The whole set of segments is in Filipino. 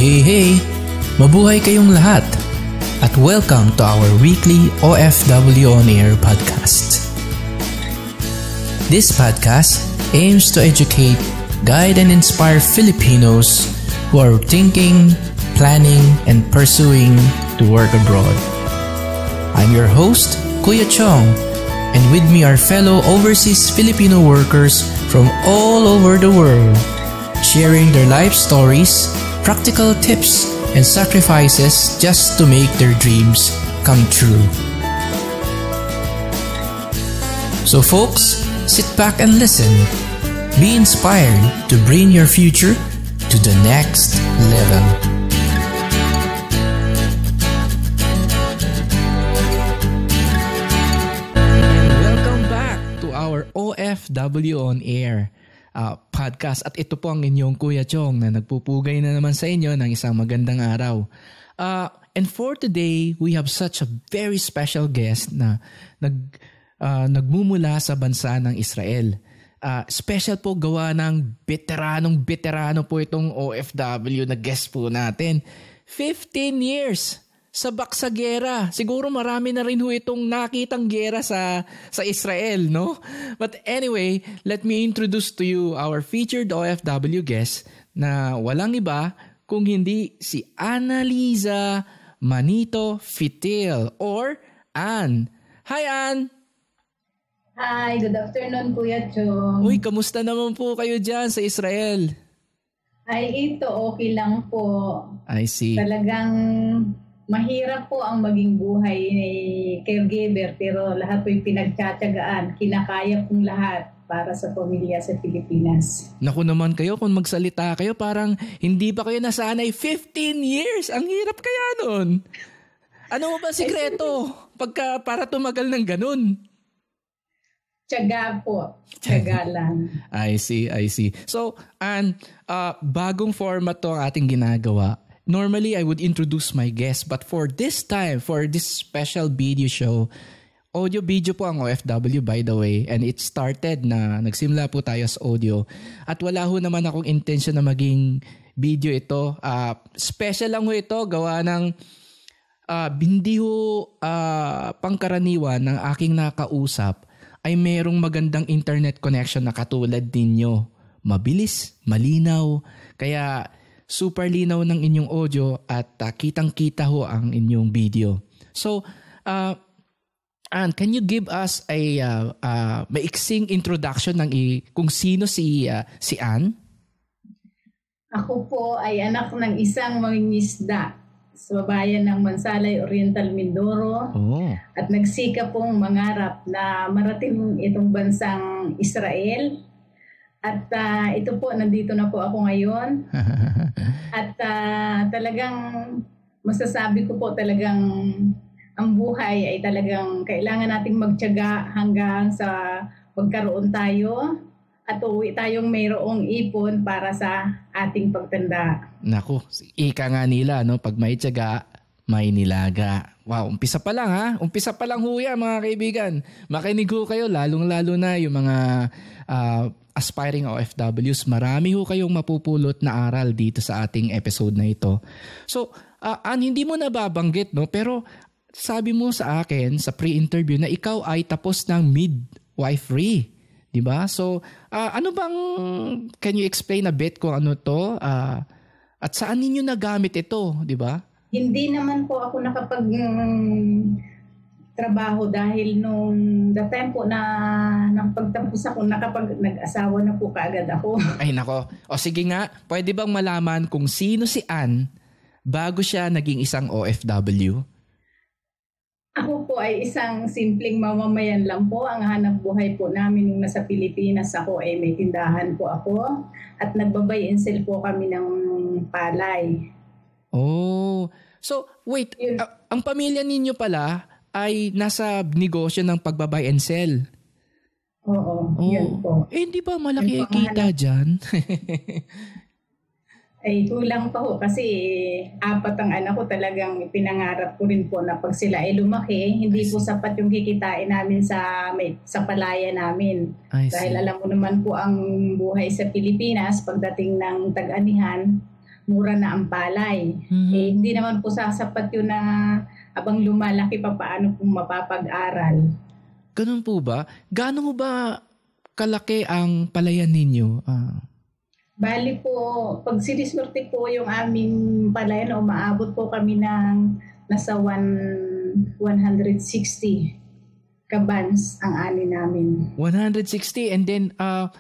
Hey! Mabuhay kayong lahat at welcome to our weekly OFW On Air podcast. This podcast aims to educate, guide, and inspire Filipinos who are thinking, planning, and pursuing to work abroad. I'm your host, Kuya Chong, and with me are fellow overseas Filipino workers from all over the world, sharing their life stories, practical tips, and sacrifices just to make their dreams come true. So folks, sit back and listen. Be inspired to bring your future to the next level. Welcome back to our OFW On Air podcast. At ito po ang inyong Kuya Chong na nagpupugay na naman sa inyo ng isang magandang araw. And for today, we have such a very special guest na nagmumula sa bansa ng Israel. Special po gawa ng veterano po itong OFW na guest po natin. 15 years sa baksagera. Siguro marami na rin ho itong nakitang gera sa Israel, no? But anyway, let me introduce to you our featured OFW guest na walang iba kung hindi si Annaliza Manito Fitil or Ann. Hi, Ann! Hi, good afternoon, Kuya Chong. Uy, kamusta naman po kayo dyan sa Israel? Ay, ito, okay lang po. I see. Talagang mahirap po ang maging buhay ni caregiver, pero lahat po'y pinagtsatsagaan. Kinakaya pong lahat para sa pamilya sa Pilipinas. Naku naman kayo, kung magsalita kayo, parang hindi pa kayo nasanay. 15 years! Ang hirap kaya nun. Ano mo ba sikreto para tumagal ng ganun? Tiyaga po. Tiyaga lang. I see. So, bagong format to ang ating ginagawa. Normally, I would introduce my guest, but for this time, for this special video show, audio-video po ang OFW by the way, and it started na nagsimula po tayo sa audio. At wala ho naman akong intention na maging video ito. Special lang ho ito, gawa ng hindi ho pangkaraniwan ng aking nakausap ay merong magandang internet connection na katulad ninyo. Mabilis, malinaw, kaya super linaw ng inyong audio at kitang-kita ho ang inyong video. So, Ann, can you give us a maiksing introduction ng kung sino si Ann? Ako po ay anak ng isang mangingisda sa bayan ng Mansalay, Oriental, Mindoro. Oh. At nagsika pong mangarap na marating itong bansang Israel. At ito po, nandito na po ako ngayon. At talagang masasabi ko po talagang ang buhay ay talagang kailangan nating magtiyaga hanggang sa magkaroon tayo at uwi tayong mayroong ipon para sa ating pagtanda. Naku, ika nga nila, no? Pag may tiyaga, may nilaga. Wow, umpisa pa lang ha? Umpisa pa lang ho yan, mga kaibigan. Makinig ho kayo, lalong-lalo na yung mga aspiring OFWs, marami ho kayong mapupulot na aral dito sa ating episode na ito. So, hindi mo nababanggit, no? Pero sabi mo sa akin sa pre-interview na ikaw ay tapos ng midwifery, di ba? So, ano bang, can you explain a bit kung ano to? At saan ninyo nagamit ito, di ba? Hindi naman po ako trabaho dahil nung the time po na nang pagtapos ako, nag-asawa na po kaagad ako. Ay nako. O sige nga, pwede bang malaman kung sino si Ann bago siya naging isang OFW? Ako po ay isang simpleng mamamayan lang po. Ang hanap buhay po namin nung nasa Pilipinas ako ay may tindahan po ako at nagbabay and sell po kami ng palay. Oh, so wait, ang pamilya ninyo pala ay nasa negosyo ng pagbabay and sell. Oo, yun po. Hindi ba malaki kita dyan? Ay, kulang pa ho kasi 4 ang anak ko, talagang pinangarap ko rin po na pag sila ay lumaki, hindi po sapat yung kikitain namin sa palaya namin. Dahil alam mo naman po ang buhay sa Pilipinas pagdating ng tag-anihan, mura na ang palay. Hindi naman po sasapat yun na abang lumalaki pa paano kung mapapag-aral. Ganun po ba? Gaano ba kalaki ang palayan ninyo? Bali po, pag siniswerte po yung aming palayan, umaabot po kami ng nasa 160 kabans ang ani namin. 160 and then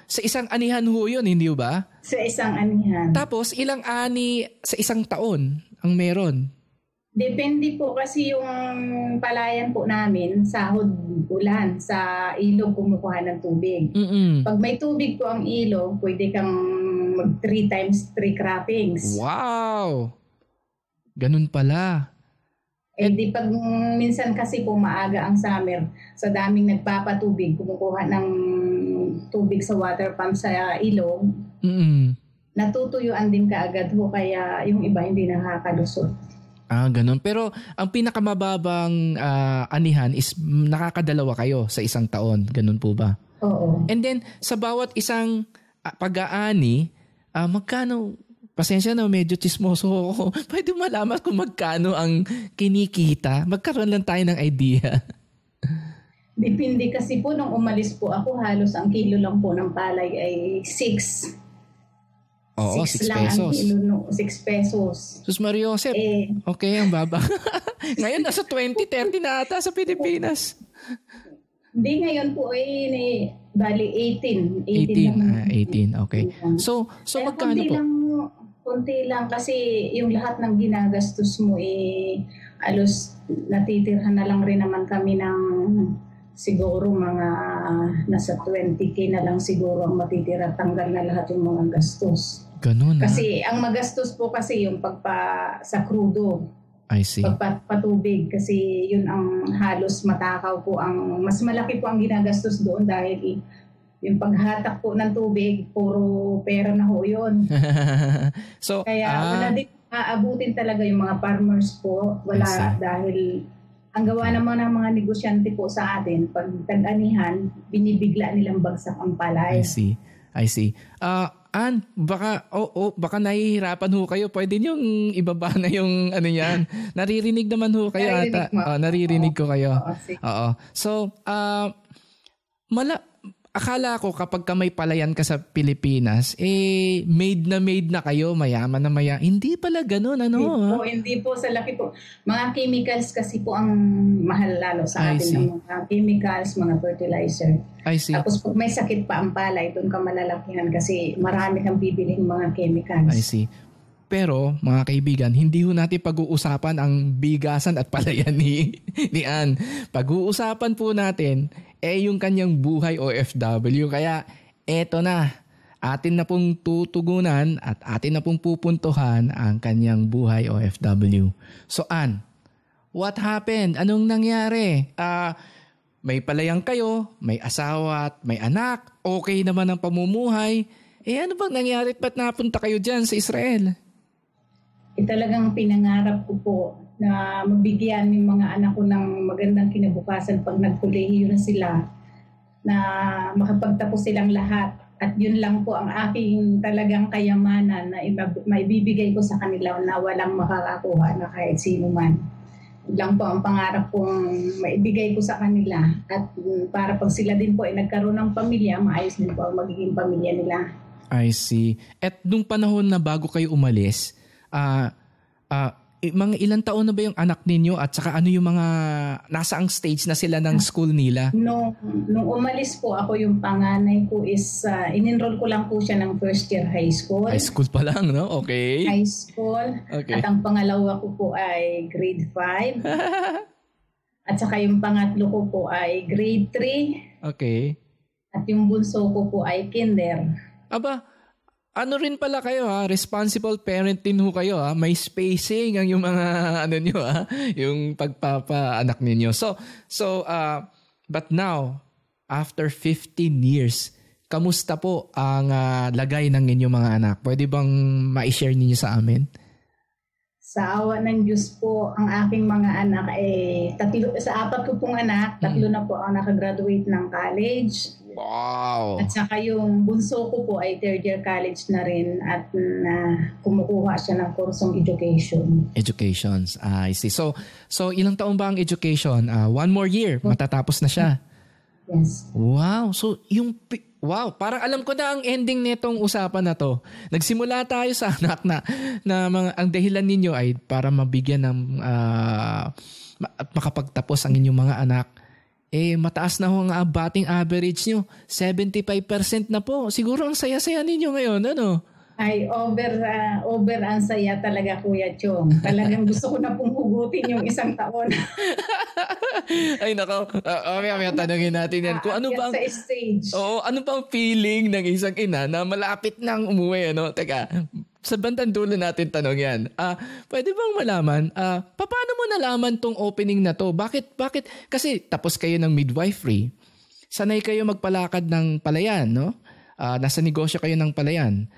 sa isang anihan ho yun, hindi ba? Sa isang anihan. Tapos ilang ani sa isang taon ang meron? Depende po kasi yung palayan po namin, sahod ulan, sa ilog kumukuha ng tubig. Pag may tubig po ang ilog, pwede kang mag 3 times 3 croppings. Wow! Ganun pala. Di pag minsan kasi po maaga ang summer, sa daming nagpapatubig, kumukuha ng tubig sa water pump sa ilog, natutuyuan din kaagad ho, kaya yung iba hindi nakakalusot. Ganun. Pero ang pinakamababang anihan is nakakadalawa kayo sa isang taon. Ganun po ba? Oo. And then, sa bawat isang pag-aani, magkano... Pasensya na, medyo chismoso ako. Pwede malaman kung magkano ang kinikita. Magkaroon lang tayo ng idea. Depende kasi po, nung umalis po ako, halos ang kilo lang po ng palay ay 6. Oo, 6 lang pesos. Ang kilo, no? 6 pesos. Sus Mario Josep, okay, ang baba. Ngayon, nasa 20-30 na ata sa Pilipinas. Hindi, ngayon po bali 18. 18, okay. So magkano po? Kunti lang kasi yung lahat ng ginagastos mo alos natitirhan na lang rin naman kami ng siguro mga nasa 20K na lang siguro ang matitira, tanggal na lahat yung mga gastos. Ganun kasi ang magastos po kasi yung sa crudo. I see. Pagpatubig kasi yun ang halos matakaw po, ang mas malaki po ang ginagastos doon dahil yung paghatak po ng tubig, puro pera na ho yun. So, kaya wala din aabutin talaga yung mga farmers po. Wala, dahil ang gawa naman ng mga negosyante po sa atin, pag tag-anihan, binibigla nilang bagsak ang palay. I see. Ann, baka nahihirapan ho kayo. Pwede niyong ibaba na yung ano yan. Naririnig naman ho kayo ata. Naririnig ko kayo. Oo. So, akala ko kapag may palayan ka sa Pilipinas, made na kayo, mayaman na mayaman. Hindi pala ganun, ano? Hindi po sa laki po. Mga chemicals kasi po ang mahal lalo sa atin. Mga chemicals, mga fertilizer. I see. Tapos pag may sakit pa ang palay, doon ka malalakihan kasi marami kang bibiling mga chemicals. I see. Pero, mga kaibigan, hindi ho natin pag-uusapan ang bigasan at palayan ni Ann. Pag-uusapan po natin yung kanyang buhay OFW. Kaya eto na, atin na pong tutugunan at atin na pong pupuntuhan ang kanyang buhay OFW. So Ann, what happened? Anong nangyari? May palayang kayo, may asawa at may anak, okay naman ang pamumuhay. Ano bang nangyari? Ba't napunta kayo dyan sa Israel? Talagang pinangarap ko po na mabigyan yung mga anak ko ng magandang kinabukasan pag nagkolehiyo na sila, na makapagtapos silang lahat. At yun lang po ang aking talagang kayamanan na maibibigay ko sa kanila na walang makakakuha na kahit sino man. Yun lang po ang pangarap kong maibigay ko sa kanila. At para pag sila din po ay nagkaroon ng pamilya, maayos din po ang magiging pamilya nila. I see. At nung panahon na bago kayo umalis, mga ilang taon na ba yung anak ninyo at saka ano yung mga nasaang stage na sila ng school nila? Nung umalis po ako, yung panganay ko is in-enroll ko lang po siya ng first year high school. High school pa lang, no? Okay. High school. Okay. At ang pangalawa ko po ay grade 5. At saka yung pangatlo ko po ay grade 3. Okay. At yung bunso ko po ay kinder. Aba, ano rin pala kayo responsible parent din ho kayo may spacing ang yung mga nyo yung pagpapaanak ninyo. So but now after 15 years, kamusta po ang lagay ng inyong mga anak? Pwede bang ma-share ninyo sa amin? Sa awa ng Diyos po, ang aking mga anak sa 4 ko pong anak, 3 na po ang nakagraduate ng college. Wow! At saka yung bunso ko po ay third year college na rin at kumukuha siya ng kursong education. Educations. I see. So ilang taon ba ang education? 1 more year, matatapos na siya. Yes. Wow. So wow, parang alam ko na ang ending nitong usapan na to. Nagsimula tayo sa anak na mga, ang dahilan ninyo ay para mabigyan ng at makapagtapos ang inyong mga anak. Mataas na ho ang batting average nyo. 75% na po. Siguro ang saya-saya ninyo ngayon, ano? Ay, over ang saya talaga, Kuya Chong. Talagang gusto ko na pong hugutin yung 1 taon. Ay, nako. May tanongin natin yan. Kung ano ba ang, sa stage. Oo, ano ba ang feeling ng isang ina na malapit nang umuwi, ano? Teka, sa bandang dulo natin tanong yan. Pwede bang malaman, paano mo nalaman tong opening na to? Bakit? Kasi tapos kayo ng midwifery. Sanay kayo magpalakad ng palayan, no? Nasa negosyo kayo ng palayan.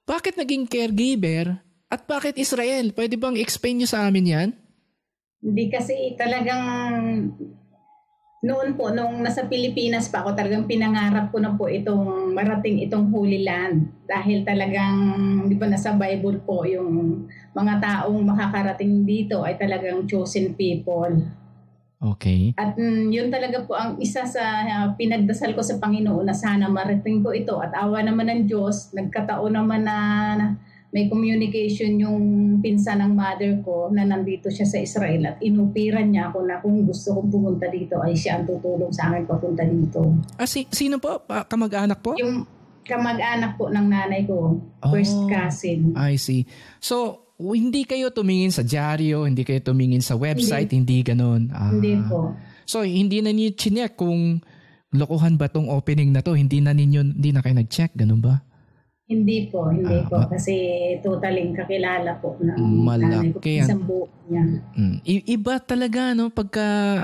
Bakit naging caregiver at bakit Israel? Pwede bang explain nyo sa amin yan? Hindi kasi talagang noon po, nung nasa Pilipinas pa ako, talagang pinangarap ko na po itong marating itong Holy Land. Dahil talagang, di ba nasa Bible po, yung mga taong makakarating dito ay talagang chosen people. Okay. At yun talaga po ang isa sa pinagdasal ko sa Panginoon na sana marating ko ito. At awa naman ng Diyos, nagkataon naman na may communication yung pinsan ng mother ko na nandito siya sa Israel at inupiran niya ako na kung gusto kong pumunta dito ay siya ang tutulong sa akin papunta dito. Sino po? Kamag-anak po? Yung kamag-anak po ng nanay ko. First cousin. I see. So, hindi kayo tumingin sa dyaryo, hindi kayo tumingin sa website, hindi ganun. Hindi po. So, hindi na niyo chinek kung lokohan ba tong opening na to? Hindi na kayo nag-check, ganun ba? Hindi po. Kasi totaling kakilala po ng nanay ko. Isang buo niya. Iba talaga, no? Pagka,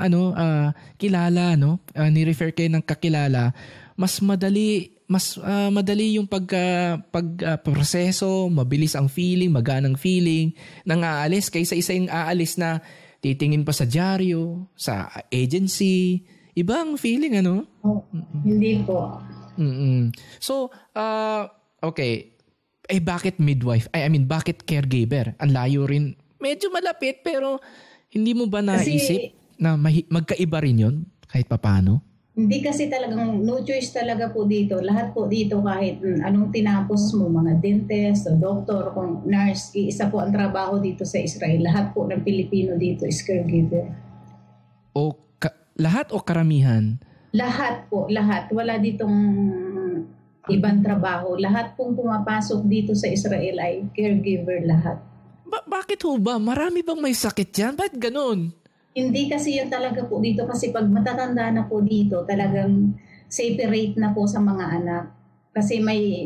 kilala, no? Ni-refer kayo ng kakilala, mas madali yung pagproseso, mabilis ang feeling, maganang feeling nang aalis kaysa isa yung aalis na titingin pa sa dyaryo, sa agency. Ibang feeling, ano? Hindi po. So, okay. Bakit midwife? Bakit caregiver? Ang layo rin. Medyo malapit pero hindi mo ba naisip na magkaiba rin yun kahit papano? Hindi kasi talagang no choice talaga po dito. Lahat po dito kahit anong tinapos mo, mga dentist o doktor, kung nurse, isa po ang trabaho dito sa Israel. Lahat po ng Pilipino dito is caregiver. Lahat o karamihan? Lahat po, lahat. Wala ditong ibang trabaho. Lahat pong pumapasok dito sa Israel ay caregiver lahat. Bakit ho ba? Marami bang may sakit yan? Bakit ganun? Hindi kasi yun talaga po dito kasi pag matatanda na po dito talagang separate na po sa mga anak. Kasi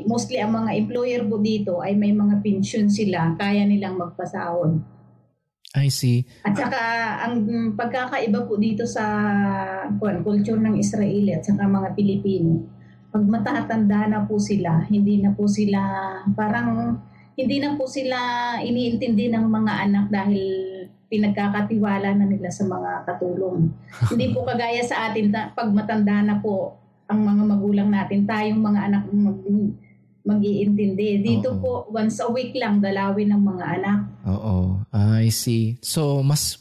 mostly ang mga employer po dito ay may mga pension sila, kaya nilang magpasahod. I see. At saka ang pagkakaiba po dito sa culture ng Israeli at saka mga Pilipino, pag matatanda na po sila, hindi na po sila iniintindi ng mga anak dahil pinagkakatiwala na nila sa mga katulong. Hindi po kagaya sa atin pag matanda na po ang mga magulang natin, tayong mga anak mag-iintindi. Dito po, once a week lang dalawin ng mga anak. Oo, I see. So, mas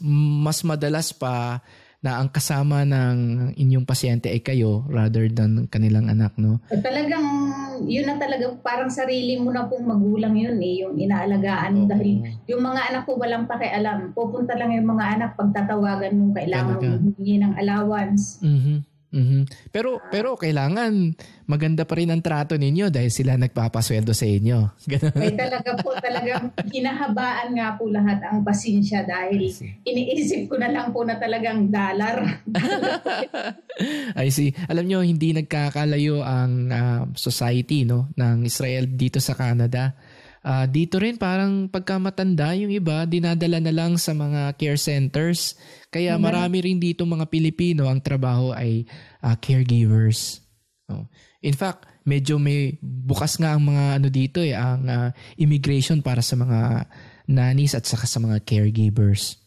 madalas pa na ang kasama ng inyong pasyente ay kayo rather than kanilang anak, no? Talagang, yun na talaga, parang sarili mo na pong magulang yun yung inaalagaan mo. Dahil yung mga anak ko walang pakialam. Pupunta lang yung mga anak pagtatawagan mo, kailangan humingi ng allowance. Pero kailangan maganda pa rin ang trato ninyo dahil sila nagpapasweldo sa inyo. Ganun. Ay talagang hinahabaan nga po lahat ang pasensya dahil iniisip ko na lang po na talagang dollar. I see. Alam nyo, hindi nagkakalayo ang society, no, ng Israel dito sa Canada. Dito rin parang pagka matanda yung iba, dinadala na lang sa mga care centers. Kaya marami rin dito mga Pilipino ang trabaho ay caregivers. In fact, medyo may bukas nga ang mga dito ang immigration para sa mga nannies at saka sa mga caregivers.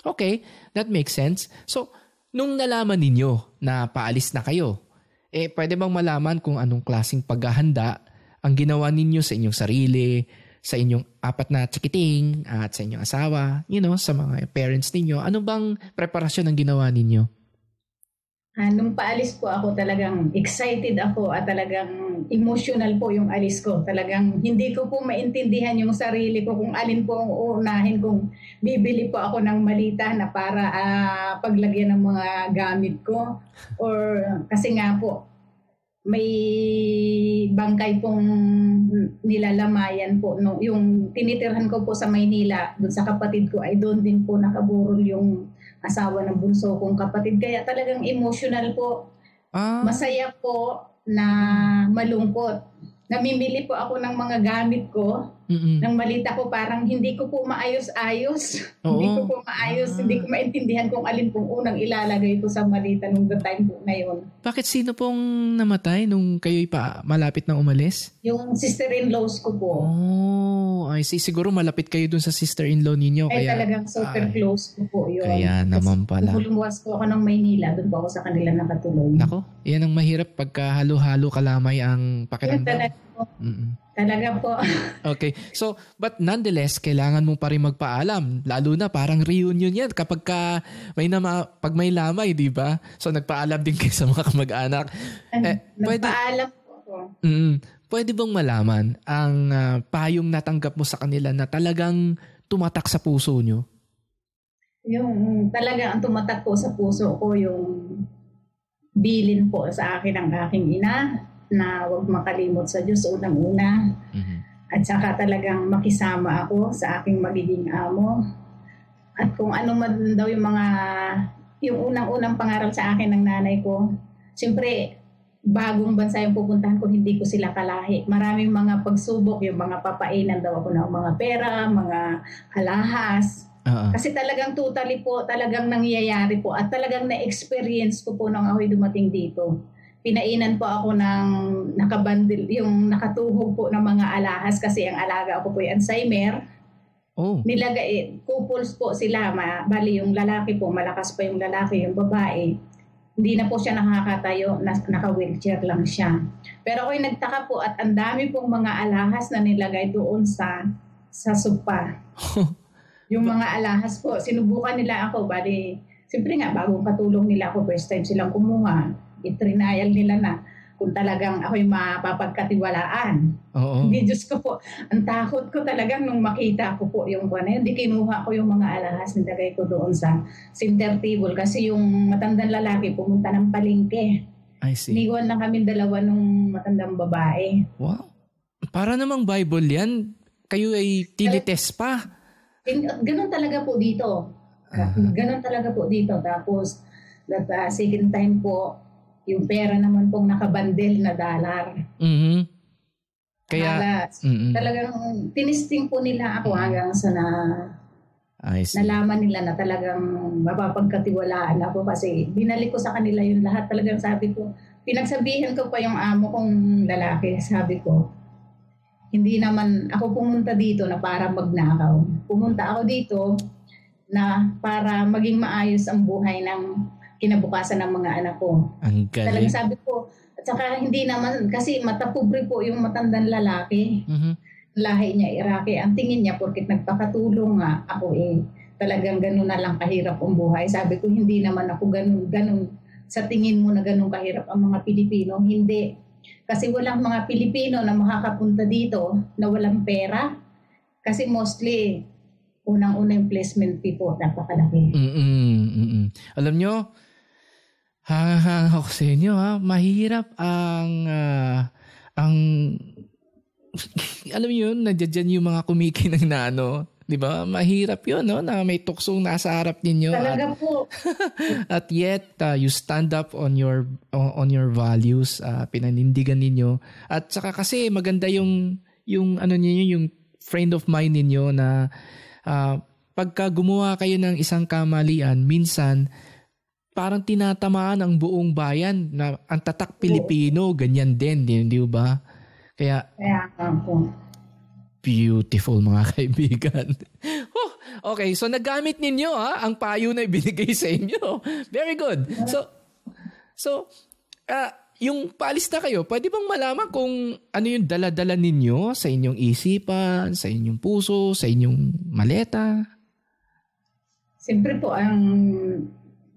Okay, that makes sense. So, nung nalaman ninyo na paalis na kayo, pwede bang malaman kung anong klaseng paghahanda ang ginawa ninyo sa inyong sarili, sa inyong 4 na tsikiting at sa inyong asawa, sa mga parents ninyo? Ano bang preparasyon ang ginawa ninyo? Nung paalis po ako, talagang excited ako at talagang emotional po yung alis ko. Talagang hindi ko po maintindihan yung sarili ko kung alin po ang uunahin, kung bibili po ako ng malita na para paglagyan ng mga gamit ko. Or kasi nga po, may bangkay pong nilalamayan po. No? Yung tinitirhan ko po sa Maynila, doon sa kapatid ko, ay doon din po nakaburol yung asawa ng bunso kong kapatid. Kaya talagang emotional po. Masaya po na malungkot. Namimili po ako ng mga gamit ko, ng malita ko, parang hindi ko po maayos-ayos. Hindi ko po maayos, hindi ko maintindihan kung alin pong unang ilalagay ko sa malita nung the time po na yun. Bakit sino pong namatay nung kayo'y malapit na umalis? Yung sister-in-laws ko po. I see. Siguro malapit kayo dun sa sister-in-law ninyo. Ay, talagang super close ko po yun. Kaya naman pala. Kasi lumwas po ako ng Maynila, doon po ako sa kanila nakatulong. Nako, yan ang mahirap pagka halo-halo kalamay ang pakiramdam. Talaga po. Okay. So, but nonetheless, kailangan mo pa rin magpaalam. Lalo na parang reunion yan kapag pag may lamay, di ba? So, nagpaalam din kayo sa mga kamag-anak. Nagpaalam po ako. Pwede bang malaman ang payong natanggap mo sa kanila na talagang tumatak sa puso nyo? Yung talaga ang tumatak po sa puso ko, yung bilin po sa akin ng aking ina, na huwag makalimot sa Diyos unang-una. At saka talagang makisama ako sa aking magiging amo. At kung ano man daw yung unang-unang pangarap sa akin ng nanay ko, siyempre, bagong bansa yung pupuntahan ko, hindi ko sila kalahi. Maraming mga pagsubok, yung mga papainan daw ako ng mga pera, mga alahas. Kasi talagang totally po, talagang nangyayari po at talagang na-experience ko po nung ako'y dumating dito. Pinainan po ako ng nakabandil, yung nakatuhog po ng mga alahas kasi ang alaga ko po yung Alzheimer. Nilagay, couples po sila, bali yung lalaki po, malakas pa yung lalaki, yung babae. Hindi na po siya nakakatayo, naka-wheelchair lang siya. Pero ako'y nagtaka po at ang dami pong mga alahas na nilagay doon sa sopa. Yung mga alahas po, sinubukan nila ako, bali, siyempre nga, bagong katulong nila ako, first time silang kumuha. Itrinayal nila na kung talagang ako'y mapapagkatiwalaan. Hindi, Diyos ko po, ang takot ko talagang nung makita ko po yung hindi kinuha ko yung mga alahas, nilagay ko doon sa center table kasi yung matandang lalaki pumunta ng palengke. I see. Niwan lang kami dalawa nung matandang babae. Wow. Para namang Bible yan, kayo ay tinites pa. Ganon talaga po dito. Ganon talaga po dito. Tapos, second time po, yung pera naman pong nakabandel na dollar. Kaya talagang tinisting po nila ako hanggang sa nalaman nila na talagang mapapagkatiwalaan ako kasi binalik ko sa kanila yung lahat. Talagang sabi ko, pinagsabihan ko pa yung amo kong lalaki. Sabi ko, hindi naman ako pumunta dito na para magnakaw. Pumunta ako dito na para maging maayos ang buhay ng kinabukasan ng mga anak ko. Ang galing. Talagang sabi ko, at saka hindi naman, kasi matapobre po yung matandang lalaki. Lahi niya Iraqi. Ang tingin niya, porkit nagpakatulong nga ako talagang ganun na lang kahirap ang buhay. Sabi ko, hindi naman ako ganun. Sa tingin mo na ganun kahirap ang mga Pilipino, hindi. Kasi walang mga Pilipino na makakapunta dito na walang pera. Kasi mostly, unang-una yung placement fee po, napakalaki. Alam nyo, ako sa inyo, mahirap ang alam mo yun, nandiyan yung mga kumikinang na di ba? Mahirap yun, no? Na may tuksong nasa harap ninyo. Talaga po. At yet, you stand up on your values, pinanindigan ninyo. At saka kasi maganda yung ninyo, yung friend of mine ninyo na pagka gumawa kayo ng isang kamalian, minsan parang tinatamaan ang buong bayan na ang tatak Pilipino, ganyan din, di ba? Kaya ako. Beautiful mga kaibigan. Okay, so nagamit ninyo ang payo na ibinigay sa inyo. Very good. So yung paalis na kayo, pwede bang malaman kung ano yung dala-dala ninyo sa inyong isipan, sa inyong puso, sa inyong maleta? Siyempre po,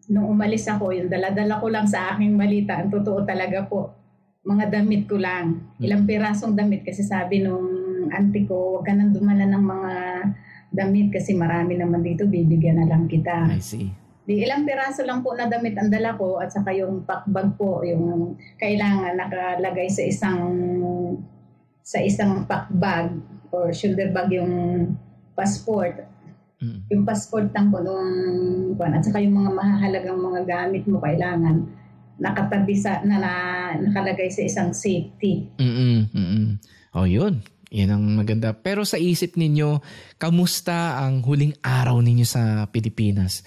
nung umalis ako, yung dala-dala ko lang sa aking malita, ang totoo talaga po, mga damit ko lang. Ilang pirasong damit kasi sabi nung auntie ko, huwag ka nang dumala ng mga damit kasi marami naman dito, bibigyan na lang kita. I see. Di ilang piraso lang po na damit ang dala ko at saka yung packbag po, yung kailangan nakalagay sa isang packbag or shoulder bag yung passport. Yung passport lang po at saka yung mga mahalagang mga gamit mo kailangan nakatabi nakalagay sa isang safety. Oh, yun. Yan ang maganda. Pero sa isip ninyo, kamusta ang huling araw ninyo sa Pilipinas?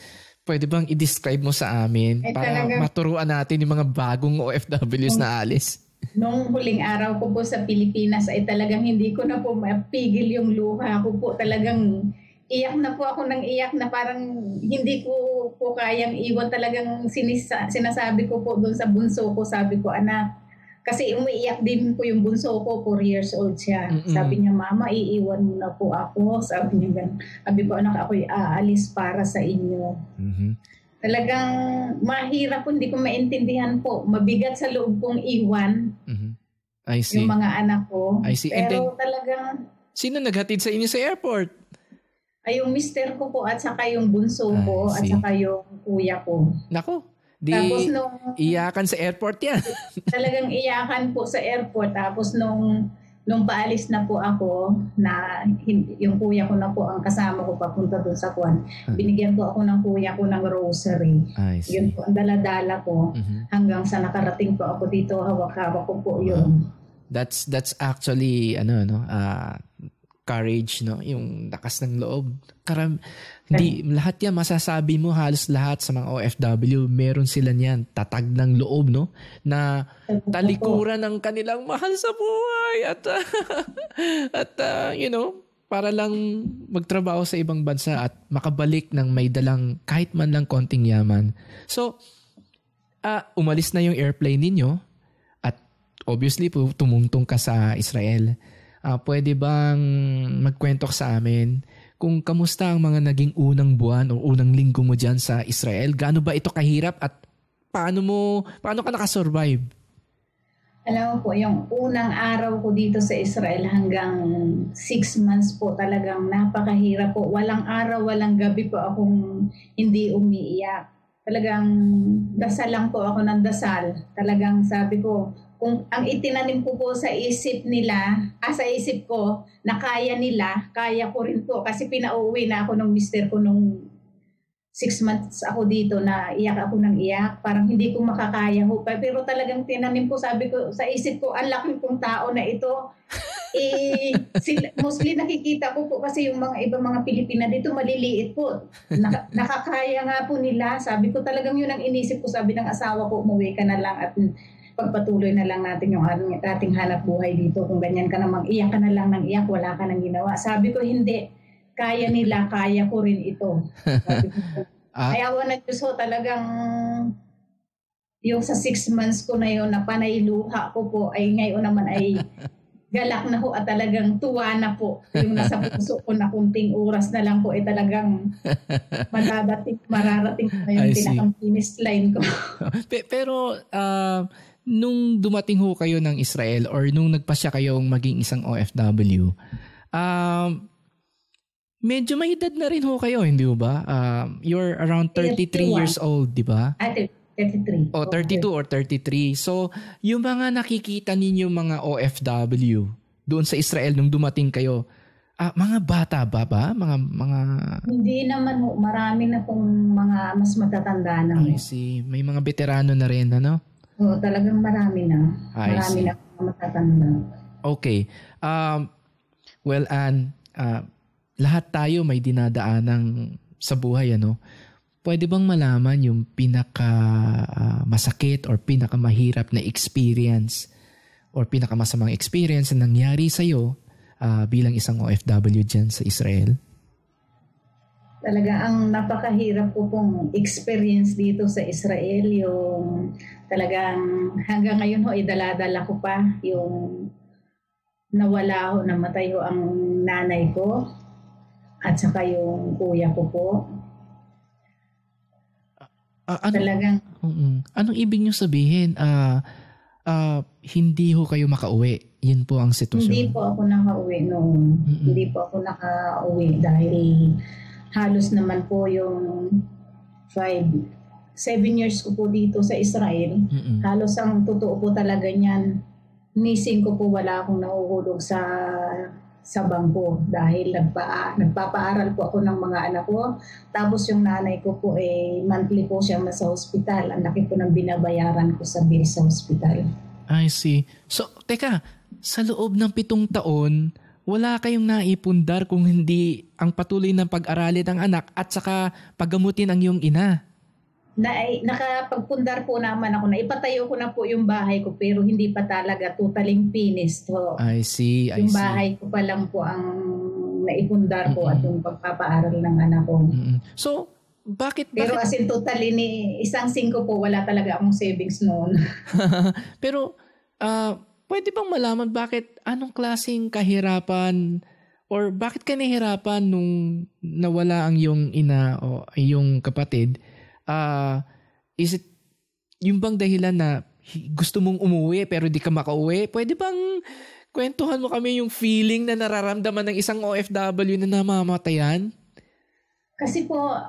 Pwede bang i-describe mo sa amin para maturuan natin yung mga bagong OFWs na alis? Nung huling araw ko po sa Pilipinas ay talagang hindi ko na po mapigil yung luha ko po. Talagang iyak na po ako ng iyak na parang hindi ko po kayang iwan. Talagang sinasabi ko po doon sa bunso ko, sabi ko, anak, kasi umiiyak din po yung bunso ko, 4 years old siya. Sabi niya, mama, iiwan mo na po ako. Sabi niya ganun. Sabi ko, anak, ako'y aalis para sa inyo. Talagang mahirap po, hindi ko maintindihan po. Mabigat sa loob kong iwan I see. Yung mga anak ko. I see. Pero talagang... Sino naghatid sa inyo sa airport? Ay, yung mister ko po at saka yung bunso ko at saka yung kuya ko. Nako. Tapos iyakan sa airport yan. Talagang iyakan po sa airport. Tapos nung paalis na po ako, na yung kuya ko na po ang kasama ko papunta doon sa Kwan, binigyan po ako ng kuya ko ng rosary. Yun po ang dala-dala ko hanggang sa nakarating po ako dito, hawak-hawak ko po yun. That's actually courage, no? Yung lakas ng loob. Hindi lahat yan masasabi mo, halos lahat sa mga OFW meron sila niyan, tatag ng loob, no? Na talikuran ng kanilang mahal sa buhay at para lang magtrabaho sa ibang bansa at makabalik ng may dalang kahit man lang konting yaman. So, umalis na yung airplane ninyo at obviously tumungtong ka sa Israel. Pwede bang magkwento sa amin kung kamusta ang mga naging unang buwan o unang linggo mo dyan sa Israel? Gaano ba ito kahirap at paano ka nakasurvive? Alam mo po, yung unang araw ko dito sa Israel hanggang 6 months po talagang napakahirap po. Walang araw, walang gabi po akong hindi umiiyak. Talagang dasal lang po ako ng dasal. Talagang sabi ko, kung ang itinanim ko po sa isip nila, sa isip ko, na kaya nila, kaya ko rin po. Kasi pinauwi na ako ng mister ko nung 6 months ako dito na iyak ako ng iyak. Parang hindi ko makakaya ho. Pero talagang tinanim ko, sabi ko, sa isip ko, ang laki kong tao na ito. Mostly nakikita ko po kasi yung mga ibang mga Pilipina dito maliliit po. Nakakaya nga po nila. Sabi ko talagang yun ang inisip ko. Sabi ng asawa ko, umuwi ka na lang at pagpatuloy na lang natin yung ating hanap buhay dito. Kung ganyan ka namang iyak ka na lang ng iyak, wala ka nang ginawa. Sabi ko, hindi. Kaya nila, kaya ko rin ito. Sabi ko, ayaw na Diyos ho, talagang yung sa 6 months ko na yun, na panay luha ko po, ay ngayon naman ay galak na ho at talagang tuwa na po. Yung nasa puso ko na kunting oras na lang po, ay talagang mararating na yung pinakang finish line ko. Pero, nung dumating ho kayo ng Israel or nung nagpasya kayong maging isang OFW, medyo may edad na rin ho kayo, hindi ba? You're around 33 years old, di ba? 33. O 32 or 33. So, yung mga nakikita ninyo mga OFW doon sa Israel nung dumating kayo, mga bata ba? Mga... Hindi naman ho. Marami na pong mga mas matatanda na. I see. May mga veterano na rin, ano? Oo, talagang marami na. Marami na matatanda. Okay. Well, Ann, lahat tayo may dinadaanang sa buhay, ano? Pwede bang malaman yung pinaka-masakit or pinaka-mahirap na experience or pinaka-masamang experience na nangyari sa'yo bilang isang OFW dyan sa Israel? Talaga ang napakahirap ko pong experience dito sa Israel, yung talagang hanggang ngayon ho, idala-dala ko pa yung nawala ho, namatay ho ang nanay ko at saka yung kuya ko po. Talagang anong ibig niyo sabihin? Hindi ho kayo makauwi. Yun po ang sitwasyon. Hindi po ako nakauwi noon. Hindi po ako nakauwi dahil halos naman po yung 7 years ko po dito sa Israel. Halos ang totoo po talaga niyan, missing ko po, wala akong nahuhulog sa bangko dahil nagpapaaral po ako ng mga anak ko. Tapos yung nanay ko po monthly po siya nasa hospital. Ang laki po ng binabayaran ko sa bill sa hospital. I see. So, teka, sa loob ng 7 taon, wala kayong naipundar kung hindi ang patuloy ng pag-aralin ng anak at saka paggamutin ang iyong ina? Nakapagpundar po naman ako, na ipatayo ko na po yung bahay ko pero hindi pa talaga totally finished. So, I see. Yung bahay ko pa lang po ang naipundar ko at yung pagpapaaral ng anak ko. So, bakit? Pero as in totally isang 5 po, wala talaga akong savings noon. Pero, pwede bang malaman anong klaseng kahirapan or bakit ka nahirapan nung nawala ang iyong ina o iyong kapatid? Is it yung bang dahilan na gusto mong umuwi pero di ka makauwi? Pwede bang kwentuhan mo kami yung feeling na nararamdaman ng isang OFW na namamatayan? Kasi po,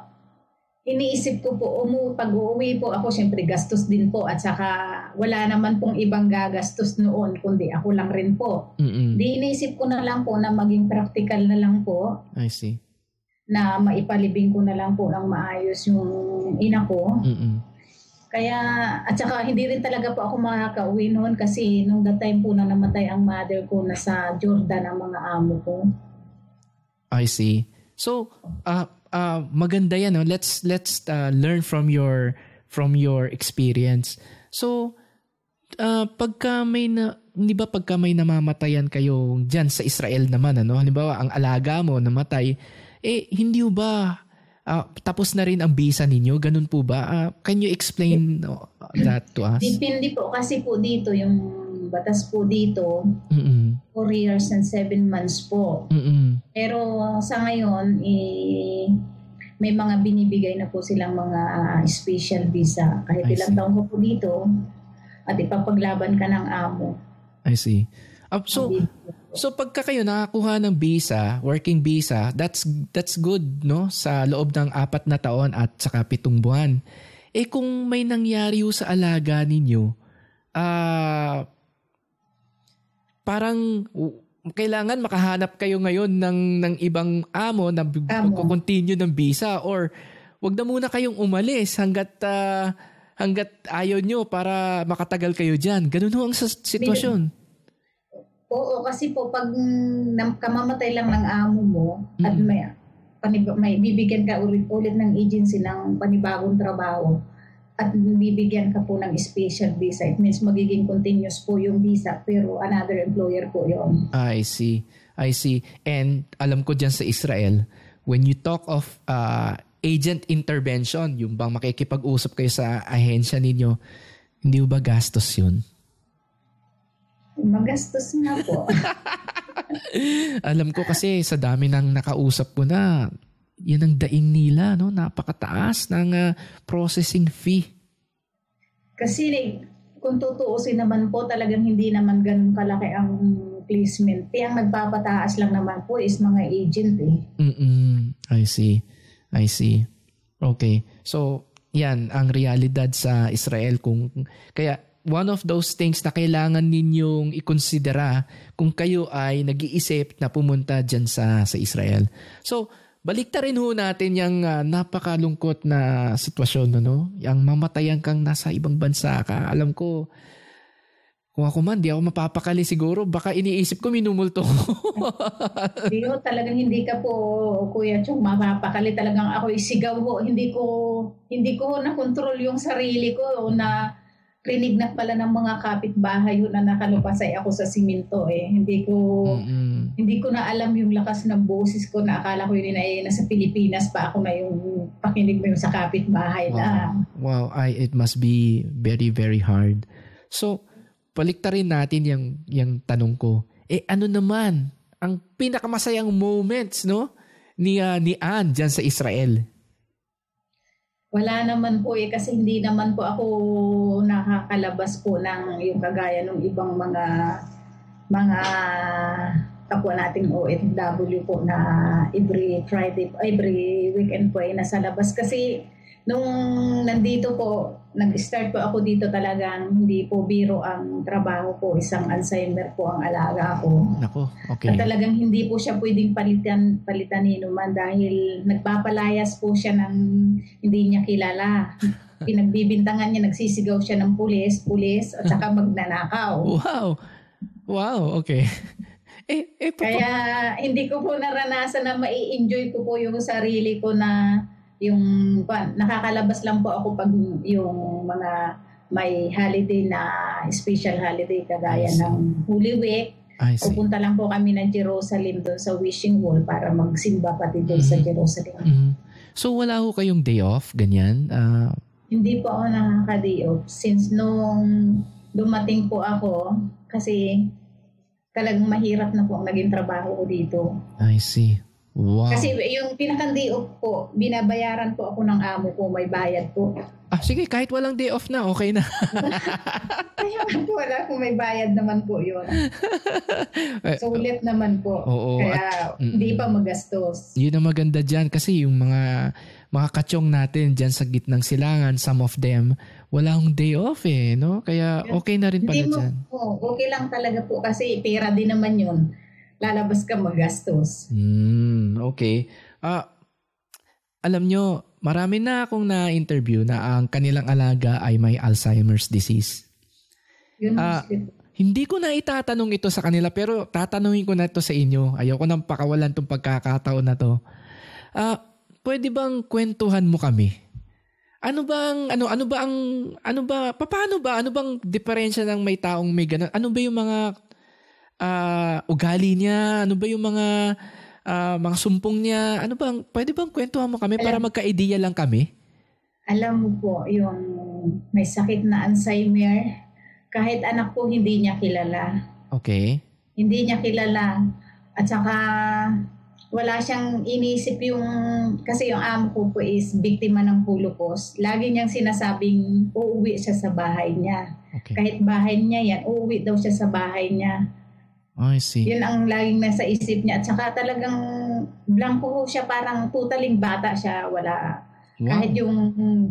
iniisip ko po, pag uuwi po ako, syempre gastos din po at saka wala naman pong ibang gagastos noon kundi ako lang rin po. Di iniisip ko na lang po na maging practical na lang po. I see. Na maipalibing ko na lang po ng maayos yung ina ko. Kaya, at saka hindi rin talaga po ako makakauwi noon kasi nung that time po na namatay ang mother ko, nasa Jordan ang mga amo ko. I see. So, maganda yan. No? Let's learn from your experience. So, pagka may namamatayan kayo diyan sa Israel naman, halimbawa ang alaga mo namatay, hindi ba tapos na rin ang visa ninyo? Ganun po ba? Can you explain that to us? Depende po kasi po dito yung batas po dito 4 years and 7 months po. Pero sa ngayon may mga binibigay na po silang mga special visa kahit ilang taon ko po dito at ipapaglaban ka ng amo. I see. So pagka kayo nakakuha ng visa, working visa, that's good, no? Sa loob ng 4 na taon at saka 7 buwan. Kung may nangyari sa alaga ninyo, parang kailangan makahanap kayo ngayon ng ibang amo na continue ng visa or wag na muna kayong umalis hanggat ayaw nyo para makatagal kayo dyan. Ganun ho ang sitwasyon. Oo, kasi po pag kamamatay lang ng amo mo at may bibigyan ka ulit ng agency ng panibagong trabaho at bibigyan ka po ng special visa, it means magiging continuous po yung visa pero another employer po yun. I see. And alam ko dyan sa Israel, when you talk of agent intervention, yung bang makikipag-usap kayo sa ahensya ninyo, hindi ba gastos yun? Magastos nga po. Alam ko kasi sa dami ng nakausap ko na, yan ang daing nila, no? Napakataas ng processing fee. Kasi kung tutuusin naman po, talagang hindi naman ganun kalaki ang placement. Kaya ang nagpapataas lang naman po is mga agent . I see. Okay. So, yan ang realidad sa Israel. Kaya one of those things na kailangan ninyong ikonsidera kung kayo ay nag-iisip na pumunta dyan sa Israel. So, baliktarin ho natin yung napakalungkot na sitwasyon, no? Yung mamatayan kang nasa ibang bansa ka. Alam ko, kung ako man, di ako mapapakali siguro. Baka iniisip ko, minumulto ko. Talagang hindi ka po, Kuya Chong, mapapakali. Talagang ako isigaw ho. Hindi ko na-control yung sarili ko na rinig na pala ng mga kapitbahay yun na nakalupasay ako sa simento eh. Hindi ko na alam yung lakas ng boses ko na akala ko yun ay nasa Pilipinas pa ako na yung pakinig mo yung sa kapitbahay na. Wow, it must be very, very hard. So, paliktarin natin yung tanong ko. Ano naman ang pinakamasayang moments, no? Ni Ann dyan sa Israel? Wala naman po kasi hindi naman po ako nakakalabas po ng yung kagaya ng ibang mga kapwa nating OFW po na every weekend po ay nasa labas. Kasi nung nandito po, nag-start po ako dito talagang hindi po biro ang trabaho ko. Isang Alzheimer po ang alaga ko. Nako, okay. At talagang hindi po siya pwedeng palitan ni naman dahil nagpapalayas po siya ng hindi niya kilala. Pinagbibintangan niya, nagsisigaw siya ng pulis, at saka magnanakaw. Wow, okay. Kaya hindi ko po naranasan na mai-enjoy ko po yung sarili ko na yung nakakalabas lang po ako pag yung mga may holiday na special holiday kagaya ng Holy Week. Pupunta lang po kami ng Jerusalem doon sa Wishing Wall para magsimba pati doon sa Jerusalem. Mm-hmm. So wala ho kayong day off, ganyan? Hindi po ako nakaka-day off since nung dumating po ako kasi talagang mahirap na po ang naging trabaho ko dito. I see. Wow. Kasi yung pinaka-day off po, binabayaran po ako ng amo ko, may bayad po. Sige, kahit walang day off na, okay na. Kaya po, wala kung may bayad naman po yun. Sulit naman po. Oo, kaya hindi pa magastos. Yun ang maganda dyan kasi yung mga katsyong natin dyan sa gitnang silangan, some of them, wala akong day off no? Kaya okay na rin pala dyan. Okay lang talaga po kasi pera din naman yun. Lalabas ka magastos. Okay. Alam nyo, marami na akong na-interview na ang kanilang alaga ay may Alzheimer's disease. Hindi ko na itatanong ito sa kanila pero tatanungin ko na ito sa inyo. Ayoko nang pakawalan tong pagkakataon na to. Pwede bang kwentuhan mo kami? Ano bang diferensya ng may taong may ganun? Ano ba yung mga ugali niya? Ano ba yung mga sumpong niya? Pwede bang kwentuhan mo kami para magka-idea lang kami? Alam mo po, yung may sakit na Alzheimer, kahit anak ko hindi niya kilala. Okay. Hindi niya kilala. At saka wala siyang inisip kasi yung amo ko po is biktima ng Holocaust. Lagi niyang sinasabing uuwi siya sa bahay niya. Okay. Kahit bahay niya yan, uuwi daw siya sa bahay niya. I see. Yun ang laging nasa isip niya. At saka talagang blanco siya, parang totaling bata siya. Wala. Wow. Kahit yung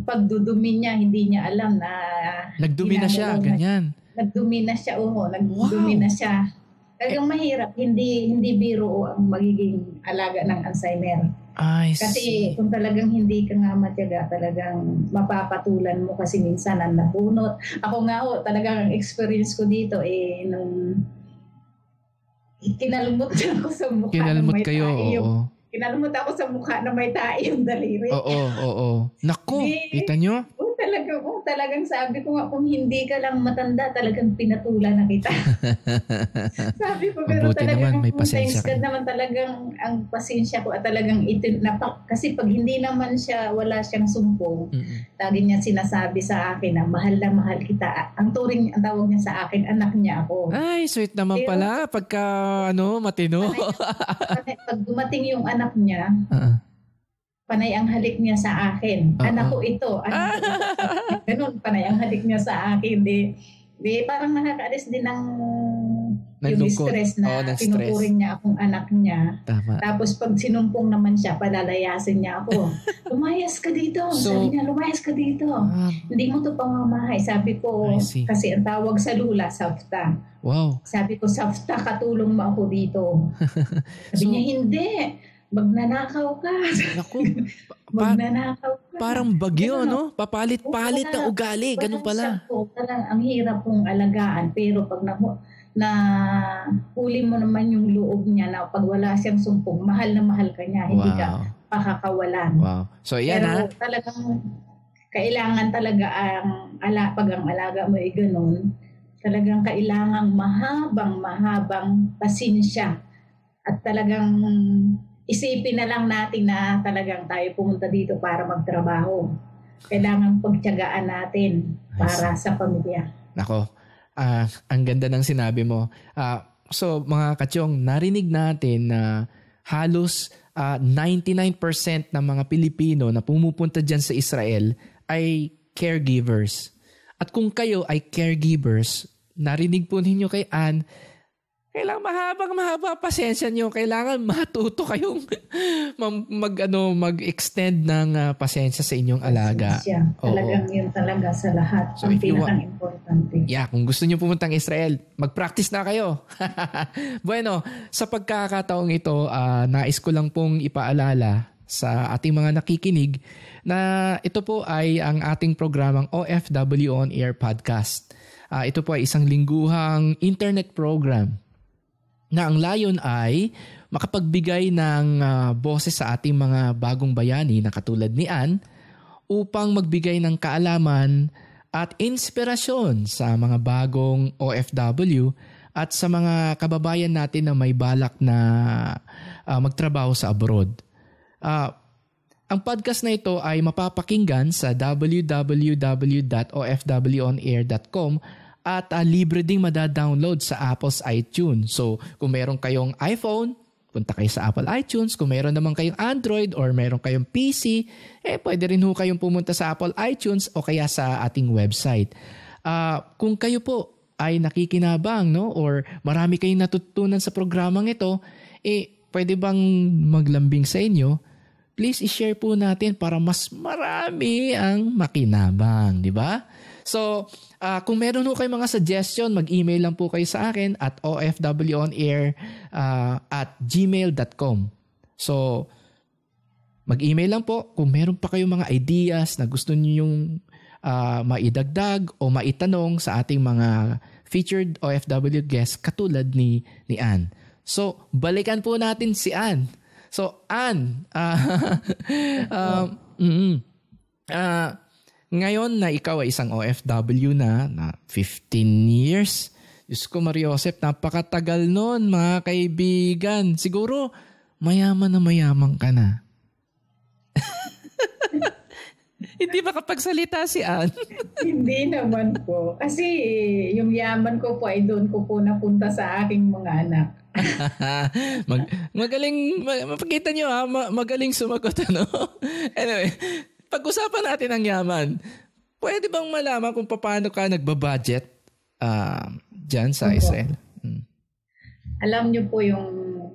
pagdudumi niya, hindi niya alam na... Nagdumi na siya, ganyan. Nagdumi na siya, nagdumi na siya. Talagang mahirap, hindi biro ang magiging alaga ng Alzheimer. Kasi kung talagang hindi ka nga matyaga, talagang mapapatulan mo kasi minsan ang nabunot. Ako nga talagang experience ko dito nung kinalumot ako sa mukha. Kinalumot kayo, oo. Kinalumot ako sa mukha na may tae yung daliri. Oo. Naku, kita nyo? Talagang sabi ko nga, kung hindi ka lang matanda, talagang pinatulan na kita. Sabi ko, pero mabuti talagang naman, may pasensya ka. naman talagang ang pasensya ko at talagang kasi pag hindi naman siya, wala siyang sumpong, lagi niya sinasabi sa akin na mahal kita. Ang tawag niya sa akin, anak niya ako. Ay, sweet naman pala pagka matino. Pag dumating yung anak niya, panay ang halik niya sa akin. Anak ko ito. Ganun, panay ang halik niya sa akin. Di parang nakakaalis din ng yung stress na tinuturing niya akong anak niya. Tama. Tapos pag sinumpong naman siya, palalayasin niya ako. Lumayas ka dito. Sabi niya, lumayas ka dito. Hindi mo to pamamahay. Sabi ko, kasi ang tawag sa lula, safta. Wow. Sabi ko, safta, katulong mo ako dito. Sabi niya, hindi. Magnanakaw ka. Naku. Magnanakaw ka. Parang bagyo, no? Papalit-palit ng ugali. Ganun pala. Talagang ang hirap kong alagaan. Pero pag na huli mo naman yung loob niya na pag wala siyang sumpong, mahal na mahal ka niya. Hindi ka pakakawalan. Wow. So, yan pero talagang kailangan talaga ang pag ang alaga mo ay ganun, talagang kailangang mahabang pasensya at talagang isipin na lang natin na talagang tayo pumunta dito para magtrabaho. Kailangan pagtiyagaan natin para sa pamilya. Nako, ang ganda ng sinabi mo. So mga Katsyong, narinig natin na halos 99% ng mga Pilipino na pumupunta dyan sa Israel ay caregivers. At kung kayo ay caregivers, narinig po ninyo kay Ann, kailangan mahaba pasensya nyo. Kailangan matuto kayong mag-extend ng pasensya sa inyong alaga. Talagang yun talaga sa lahat. So ang pinaka-importante. Yeah, kung gusto nyo pumuntang Israel, mag-practice na kayo. Bueno, sa pagkakataong ito, nais ko lang pong ipaalala sa ating mga nakikinig na ito po ay ang ating programang OFW On Air Podcast. Ito po ay isang lingguhang internet program na ang layon ay makapagbigay ng boses sa ating mga bagong bayani na katulad ni Ann upang magbigay ng kaalaman at inspirasyon sa mga bagong OFW at sa mga kababayan natin na may balak na magtrabaho sa abroad. Ang podcast na ito ay mapapakinggan sa www.ofwonair.com at libre ding madadownload sa Apple's iTunes. So kung meron kayong iPhone, punta kayo sa Apple iTunes. Kung meron naman kayong Android or meron kayong PC, pwede rin kayong pumunta sa Apple iTunes o kaya sa ating website. Kung kayo po ay nakikinabang, no, or marami kayong natutunan sa programang ito, pwede bang maglambing sa inyo? Please i-share po natin para mas marami ang makinabang, di ba? So, kung meron po kayong mga suggestion, mag-email lang po kayo sa akin at ofwonair@gmail.com. So, mag-email lang po kung meron pa kayong mga ideas na gusto niyo yung maidagdag o maitanong sa ating mga featured OFW guests katulad ni Ann. So, balikan po natin si Ann. So, Ann, ngayon na ikaw ay isang OFW na 15 years. Diyos ko, Mariosep, napakatagal nun, mga kaibigan. Siguro, mayaman na mayaman ka na. Hindi ba kapagsalita si Ann? Hindi naman po. Kasi yung yaman ko po ay doon ko po napunta sa aking mga anak. Magaling, mapakita nyo magaling sumagot. Anyway, pag-usapan natin ang yaman. Pwede bang malaman kung paano ka nagbabudget dyan sa Israel? Alam nyo po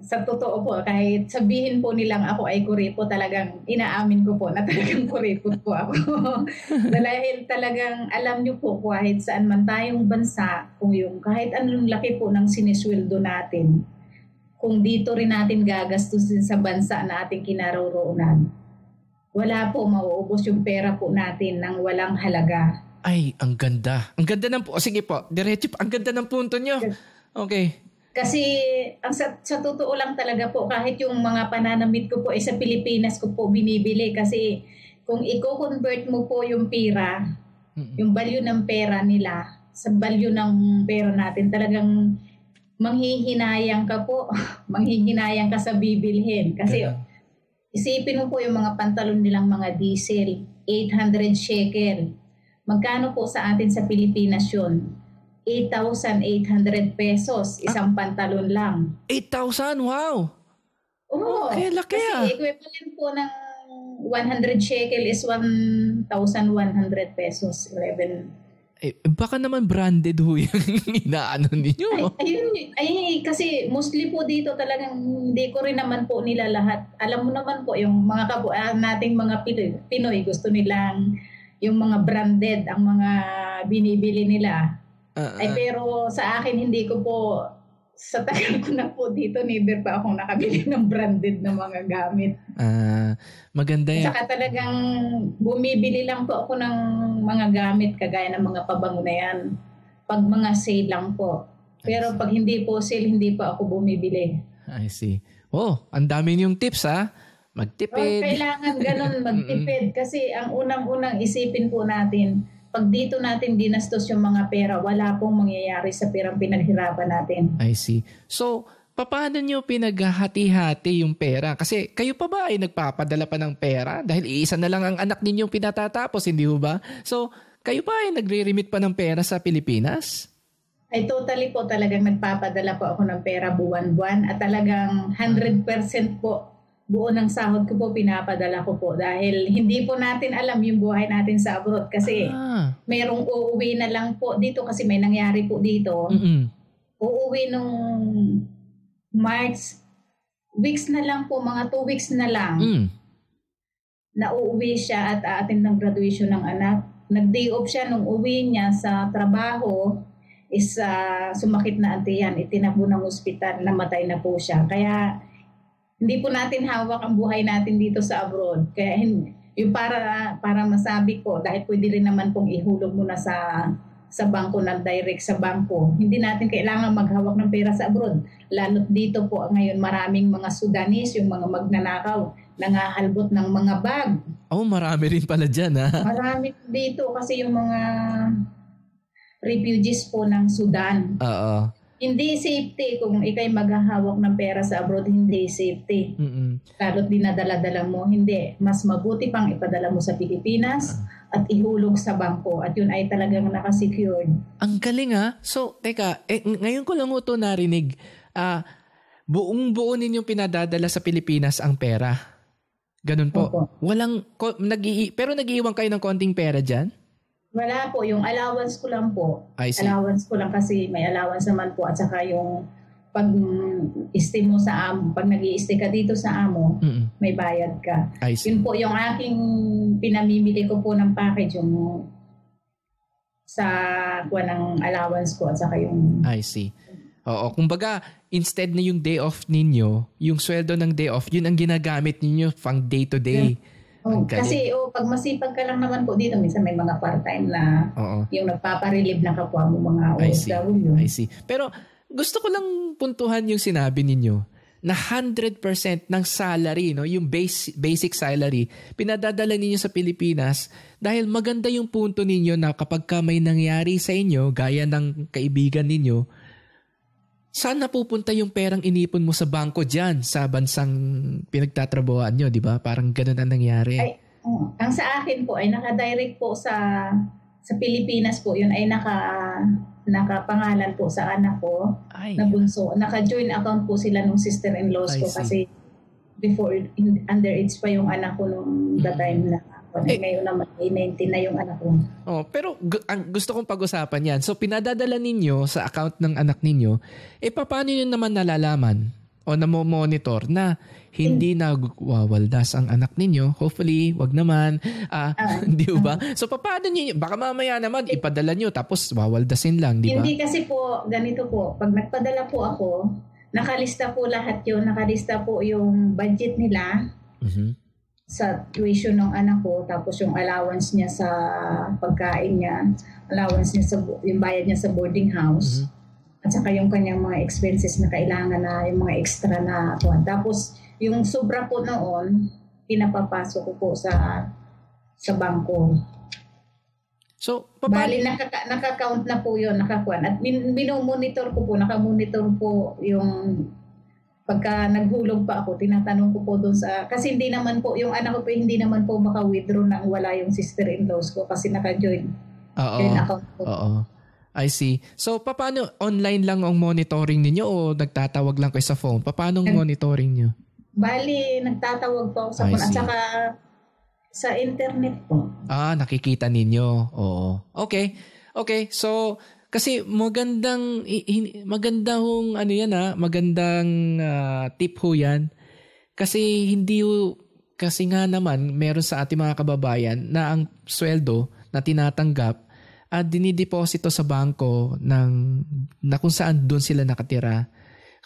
sa totoo po, kahit sabihin po nilang ako ay kuripot, talagang inaamin ko po na talagang kuripot po ako. Dahil talagang alam nyo po, kahit saan man tayong bansa, kung kahit anong laki po ng sinisweldo natin, kung dito rin natin gagastusin sa bansa na ating kinaroroonan, wala po mauubos yung pera po natin ng walang halaga. Ay, ang ganda. Ang ganda ng sige po, diretso po. Ang ganda ng punto nyo. Okay. Kasi sa totoo lang talaga po, kahit yung mga pananamit ko po sa Pilipinas ko po binibili. Kasi kung i-convert mo po yung pera, yung value ng pera nila sa value ng pera natin, talagang manghihinayang ka po. Manghihinayang ka sa bibilhin. Kasi isipin mo po yung mga pantalon nilang mga diesel, 800 shekel. Magkano po sa atin sa Pilipinas yun? 8,800 pesos, isang pantalon lang. 8,000? Wow! Oo. Okay, laki kasi equivalent po ng 100 shekel is 1,100 pesos. 11. Baka naman branded ho yung inaano ninyo. Kasi mostly po dito talagang hindi ko rin naman po nila lahat. Alam mo naman po, yung mga nating mga Pinoy, gusto nilang yung mga branded, ang mga binibili nila. Pero sa akin, hindi ko po, sa tagal ko na po dito, never pa akong nakabili ng branded na mga gamit. Maganda yan. Saka talagang bumibili lang po ako ng mga gamit kagaya ng mga pabango na yan. Pag mga sale lang po. Pero pag hindi po sale, hindi pa ako bumibili. I see. Oh, ang dami niyong tips ha. Magtipid. Kailangan ganun magtipid kasi ang unang-unang isipin po natin, pag dito natin dinastos yung mga pera, wala pong mangyayari sa perang pinaghirapan natin. I see. So, paano nyo pinaghahati-hati yung pera? Kasi kayo pa ba ay nagpapadala pa ng pera? Dahil iisa na lang ang anak ninyong pinatatapos, hindi ba? So, kayo pa ay nagre-remit pa ng pera sa Pilipinas? Ay totally po, talagang nagpapadala po ako ng pera buwan-buwan at talagang 100% po buo ng sahod ko po pinapadala ko po dahil hindi po natin alam yung buhay natin sa abroad kasi merong uuwi na lang po dito kasi may nangyari po dito. Uuwi nung March, weeks na lang po, mga 2 weeks na lang na uuwi siya at aatin ng graduation ng anak. Nag-day off siya nung uwi niya sa trabaho is sumakit na ang tiyan, itinakbo ng ospital, namatay na po siya. Kaya hindi po natin hawak ang buhay natin dito sa abroad. Kaya yung para masabi ko, dahil pwede rin naman pong ihulog muna sa bangko na direct sa bangko. Hindi natin kailangan maghawak ng pera sa abroad. Lalo't dito po ngayon maraming mga Sudanese, yung mga magnanakaw, nangahalbot ng mga bag. Oh, marami rin pala dyan, ha? Marami dito kasi yung mga refugees po ng Sudan. Oo. Hindi safety kung ikay maghahawak ng pera sa abroad, hindi safety. Lalo't dinadala-dala mo, hindi. Mas mabuti pang ipadala mo sa Pilipinas at ihulog sa bangko at yun ay talagang nakasecured. Ang galing ha. So, teka, ngayon ko lang ito narinig. Buong-buo ninyong pinadadala sa Pilipinas ang pera. Ganun po. Opo. Pero nag-iiwan kayo ng konting pera dyan? Wala po, yung allowance ko lang po. Allowance ko lang kasi may allowance naman po at saka yung pag-stay mo sa amo, pag nag-i-stay ka dito sa amo, may bayad ka. Yun po yung aking pinamimili ko po ng package yung sa kuha ng allowance ko at saka yung... I see. Oo, kumbaga, instead na yung day off ninyo, yung sweldo ng day off, yun ang ginagamit ninyo pang day to day. Kasi pag masipag ka lang naman po dito, minsan may mga part-time na yung nagpaparelieve na kapwa mo mga OFW. I see. Pero gusto ko lang puntuhan yung sinabi ninyo na 100% ng salary, no, yung basic salary, pinadadala ninyo sa Pilipinas dahil maganda yung punto ninyo na kapag ka may nangyari sa inyo, gaya ng kaibigan ninyo, saan napupunta yung perang inipon mo sa bangko dyan sa bansang pinagtatrabuhan nyo, di ba? Parang ganun ang nangyari. Ang sa akin po ay naka-direct po sa Pilipinas po. Yun ay nakapangalan po sa anak ko na bunso. Naka-join account po sila nung sister-in-laws ko kasi before underage pa yung anak ko nung the time na ngayon naman, 19 na yung anak ko. Pero gusto kong pag-usapan yan. So, pinadadala ninyo sa account ng anak ninyo, paano nyo naman nalalaman o namomonitor na hindi nagwawaldas ang anak ninyo? Hopefully, wag naman. Di ba? So, paano nyo? Baka mamaya naman, ipadala nyo tapos wawaldasin lang, di ba? Hindi kasi po, ganito po. Pag nagpadala po ako, nakalista po lahat yun. Nakalista po yung budget nila. Sa tuition ng anak ko, tapos yung allowance niya sa pagkain niya, allowance niya yung bayad niya sa boarding house, at saka yung kanyang mga expenses na kailangan na, yung mga extra na kuwan. Tapos yung sobra po noon, pinapapasok ko po sa bangko. So, bali naka-count na po yun, nakakuan. At minomonitor ko po, nakamonitor po yung pagka naghulog pa ako, tinatanong ko po doon kasi hindi naman po, yung anak ko po hindi naman po maka-withdraw nang wala yung sister-in-laws ko kasi naka-join account po. I see. So, paano online lang ang monitoring ninyo o nagtatawag lang kayo sa phone? Paano ang monitoring nyo? Bali, nagtatawag po ako sa phone at saka sa internet po. Nakikita ninyo. Oo. Okay. So, kasi magandang tip ho yan. Kasi nga naman meron sa ating mga kababayan na ang sweldo na tinatanggap at dinideposito sa bangko na kung saan doon sila nakatira.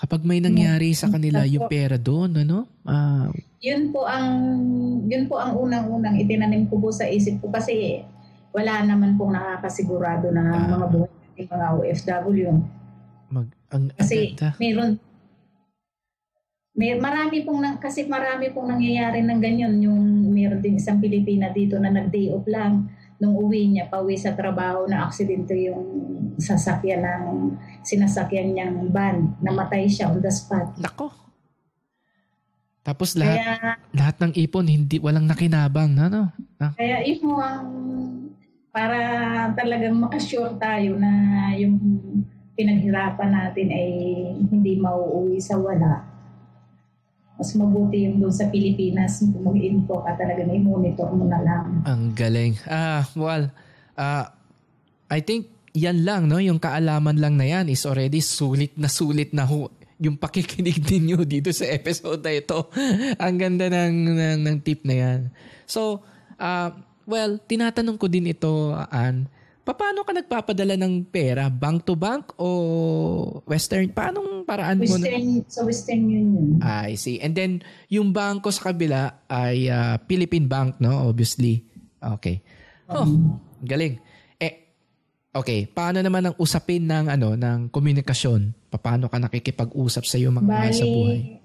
Kapag may nangyari sa kanila yung pera doon, Yun po ang unang-unang itinanim ko po sa isip ko kasi wala naman pong nakakasigurado na mga buhay ng mga OFW. Kasi marami pong nangyayari ng ganyan. Yung meron din isang Pilipina dito na nag-day off lang. nung uwi niya, pauwi sa trabaho, na aksidente yung sinasakyan niyang van. Namatay siya on the spot. Nako. Tapos lahat ng ipon, walang nakinabang. Ano? Kaya ito ang para talagang makasure tayo na yung pinaghirapan natin ay hindi mauuwi sa wala. Mas mabuti yung doon sa Pilipinas, kung mag-info ka talaga, may monitor mo na lang. Ang galing. I think yan lang, no? Yung kaalaman lang na yan is already sulit na yung pakikinig ninyo dito sa episode na ito. Ang ganda ng tip na yan. So, tinatanong ko din ito, Ann, paano ka nagpapadala ng pera? Bank to bank o Western? Paanong paraan mo? Sa Western Union. I see. And then, yung bangko sa kabila ay Philippine Bank, no? Obviously. Okay. Galing. Okay. Paano naman ang usapin ng komunikasyon? Paano ka nakikipag-usap sa iyo mga mahal sa buhay?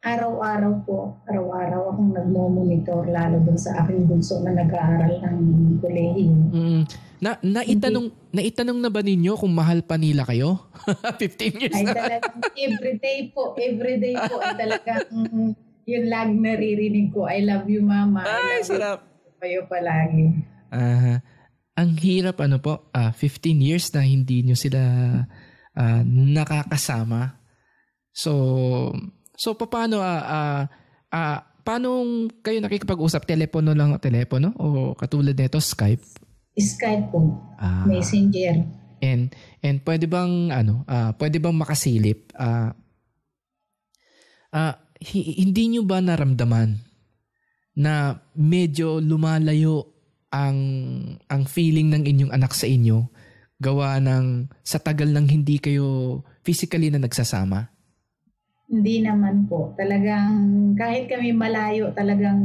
Araw-araw akong nagmo-monitor, lalo dun sa aking bunso na nag-aaral ng kolehiyo. Naitanong na ba ninyo kung mahal pa nila kayo? 15 years ay, na. Talagang everyday po ay talagang yun lang naririnig ko. I love you, Mama. Ay, sarap. Kayo palagi. Ang hirap 15 years na hindi nyo sila nakakasama. So paano paano kayo nakikipag-usap? Telepono o katulad nito Skype? Skype po. Messenger. And pwede bang makasilip? Hindi nyo ba naramdaman na medyo lumalayo ang feeling ng inyong anak sa inyo gawa ng sa tagal nang hindi kayo physically na nagsasama? Hindi naman po. Talagang kahit kami malayo, talagang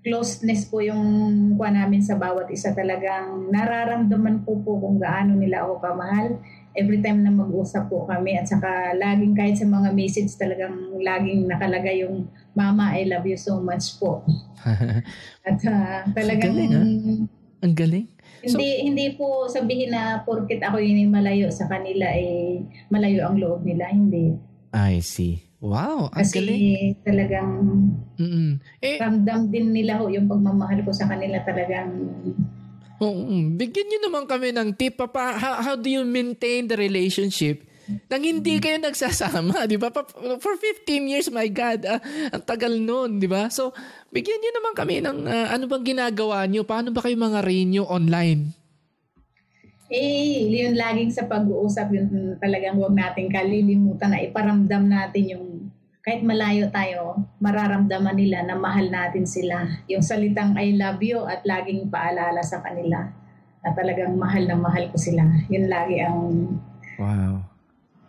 closeness po yung kuha namin sa bawat isa. Talagang nararamdaman po kung gaano nila ako kamahal. Every time na mag-usap po kami at saka laging kahit sa mga message talagang laging nakalagay yung Mama, I love you so much po. At talagang ang galing. Hindi po sabihin na porket ako yun malayo sa kanila malayo ang loob nila. Hindi. I see. Wow, ang kasi galing. Kasi talagang ramdam din nila yung pagmamahal ko sa kanila talagang. Bigyan nyo naman kami ng tip. How do you maintain the relationship nang hindi kayo nagsasama, di ba? For 15 years, my God, ang tagal nun, di ba? So, bigyan nyo naman kami ng ano bang ginagawa nyo? Paano ba kayo mga renew online? Yun laging sa pag-uusap, yun talagang huwag natin kalilimutan na iparamdam natin yung kahit malayo tayo, mararamdaman nila na mahal natin sila. Yung salitang I love you at laging paalala sa kanila na talagang mahal na mahal ko sila. Yun lagi ang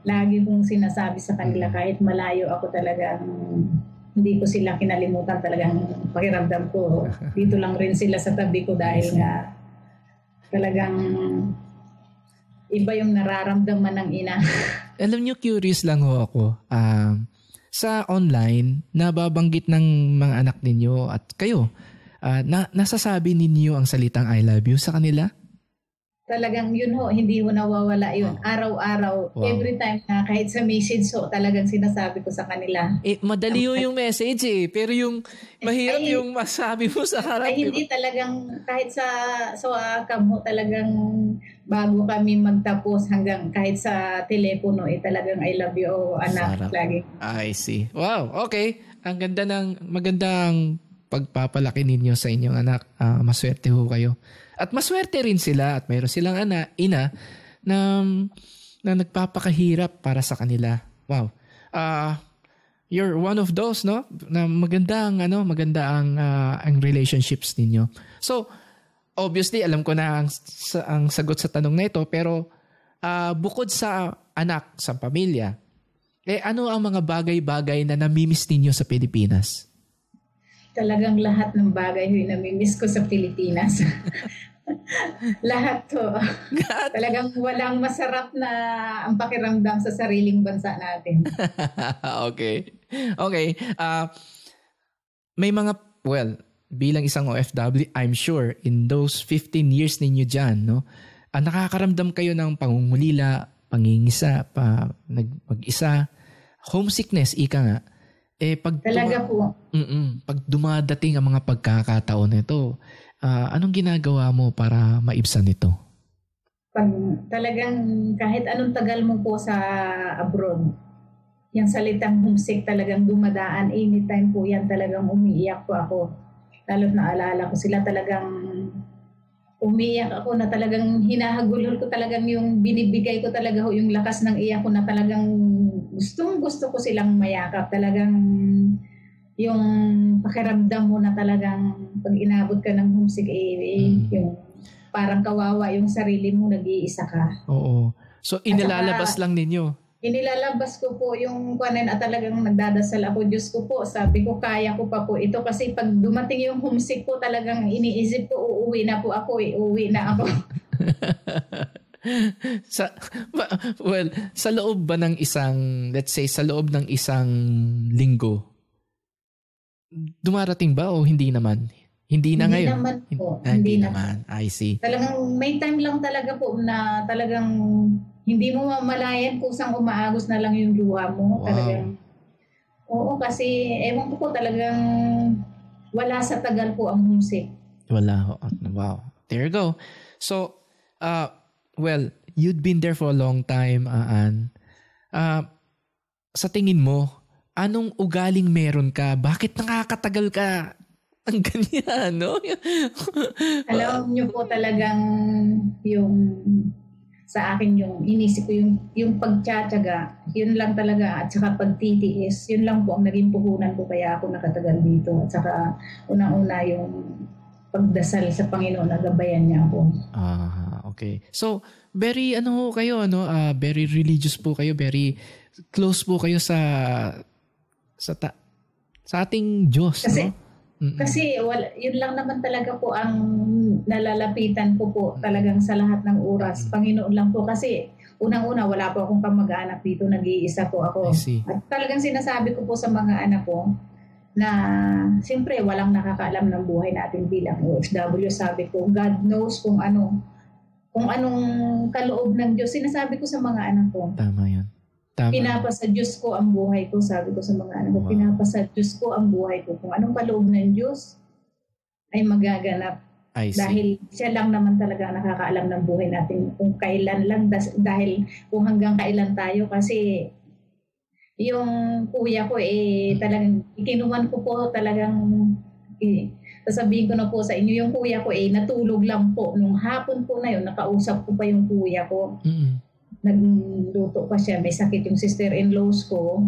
lagi kong sinasabi sa kanila kahit malayo ako talagang hindi ko sila kinalimutan. Talagang pakiramdam ko dito lang rin sila sa tabi ko dahil nga talagang iba yung nararamdaman ng ina. Alam niyo, curious lang ako. Sa online, nababanggit ng mga anak ninyo at kayo, nasasabi ninyo ang salitang I love you sa kanila? Talagang yun hindi nawawala yun. Araw-araw, every time na kahit sa message, talagang sinasabi ko sa kanila. Madali yung message pero yung mahirap yung masabi mo sa harap. Hindi talagang, kahit sa kamo talagang bago kami magtapos hanggang kahit sa telepono, talagang I love you, anak, sarap. Lagi. I see. Wow, okay. Ang ganda magandang pagpapalaki ninyo sa inyong anak. Maswerte ho kayo. At maswerte rin sila at mayroon silang ina na nagpapakahirap para sa kanila. Wow. You're one of those, no? Na maganda ang relationships ninyo. So, obviously, alam ko na ang sagot sa tanong na ito, pero bukod sa anak, sa pamilya, ano ang mga bagay-bagay na namimiss ninyo sa Pilipinas? Talagang lahat ng bagay namimiss ko sa Pilipinas. Lahat to. Talagang walang masarap na ang pakiramdam sa sariling bansa natin. Okay. May mga, bilang isang OFW, I'm sure in those 15 years ninyo dyan, no, nakakaramdam kayo ng pangungulila, pangingisa, mag-isa, homesickness, ika nga. Pag Talaga po. Pag dumadating ang mga pagkakataon nito, anong ginagawa mo para maibsan ito? Pag talagang kahit anong tagal mo po sa abroad, yung salitang homesick talagang dumadaan, anytime po yan talagang umiiyak po ako. Lalo't naalala ko sila, talagang umiiyak ako na talagang hinahagulol ko talagang yung binibigay ko talaga yung lakas ng iyak ko na talagang gusto ko silang mayakap. Talagang yung pakiramdam mo na talagang pag inabot ka ng homesick, yung parang kawawa yung sarili mo, nag-iisa ka. Oo. So inilalabas lang ninyo? Inilalabas ko po yung kuwanan at talagang nagdadasal ako. Diyos ko po, sabi ko kaya ko pa po ito kasi pag dumating yung homesick po talagang iniisip ko uuwi na po ako, uuwi na ako. Sa loob ba ng isang, let's say sa loob ng isang linggo, dumarating ba o hindi naman? Hindi na ngayon? Hindi naman. I see. Talagang may time lang talaga po na talagang hindi mo mamalayan kung saan umaagos na lang yung luha mo. Wow. Talagang, oo, kasi ewan ko po talagang wala sa tagal po ang homesick. Wala. Wow. There you go. So, you'd been there for a long time, Ann. Sa tingin mo, anong ugaling meron ka? Bakit nakakatagal ka? Ang ganyan, no? Alam niyo po talagang yung sa akin yung inisip ko yung pagtsatsaga, yun lang talaga, at saka pagtitiis, yun lang po ang naging puhunan ko kaya ako nakatagal dito. At saka unang-una yung pagdasal sa Panginoon na gabayan niya ako. Okay. So, very very religious po kayo, very close po kayo sa ating Diyos, kasi, no? Kasi yun lang naman talaga po ang nalalapitan ko po talagang sa lahat ng oras. Panginoon lang po kasi unang-una wala po akong kamag-anak dito, nag-iisa po ako. At talagang sinasabi ko po sa mga anak ko na siyempre walang nakakaalam ng buhay natin bilang OFW. Sabi ko, God knows kung anong kaloob ng Diyos. Sinasabi ko sa mga anak ko. Tama yan. Tama. Pinapasa Diyos ko ang buhay ko, sabi ko sa mga anak ko. Wow. Pinapasa Diyos ko ang buhay ko. Kung anong kaloob ng Diyos ay magaganap. Dahil siya lang naman talaga nakakaalam ng buhay natin kung kailan lang, dahil kung hanggang kailan tayo. Kasi yung kuya ko talagang ikinuman ko po talagang sasabihin ko na po sa inyo, yung kuya ko natulog lang po. Nung hapon po na yun, nakausap ko pa yung kuya ko. Nagluto pa siya, may sakit yung sister-in-laws ko.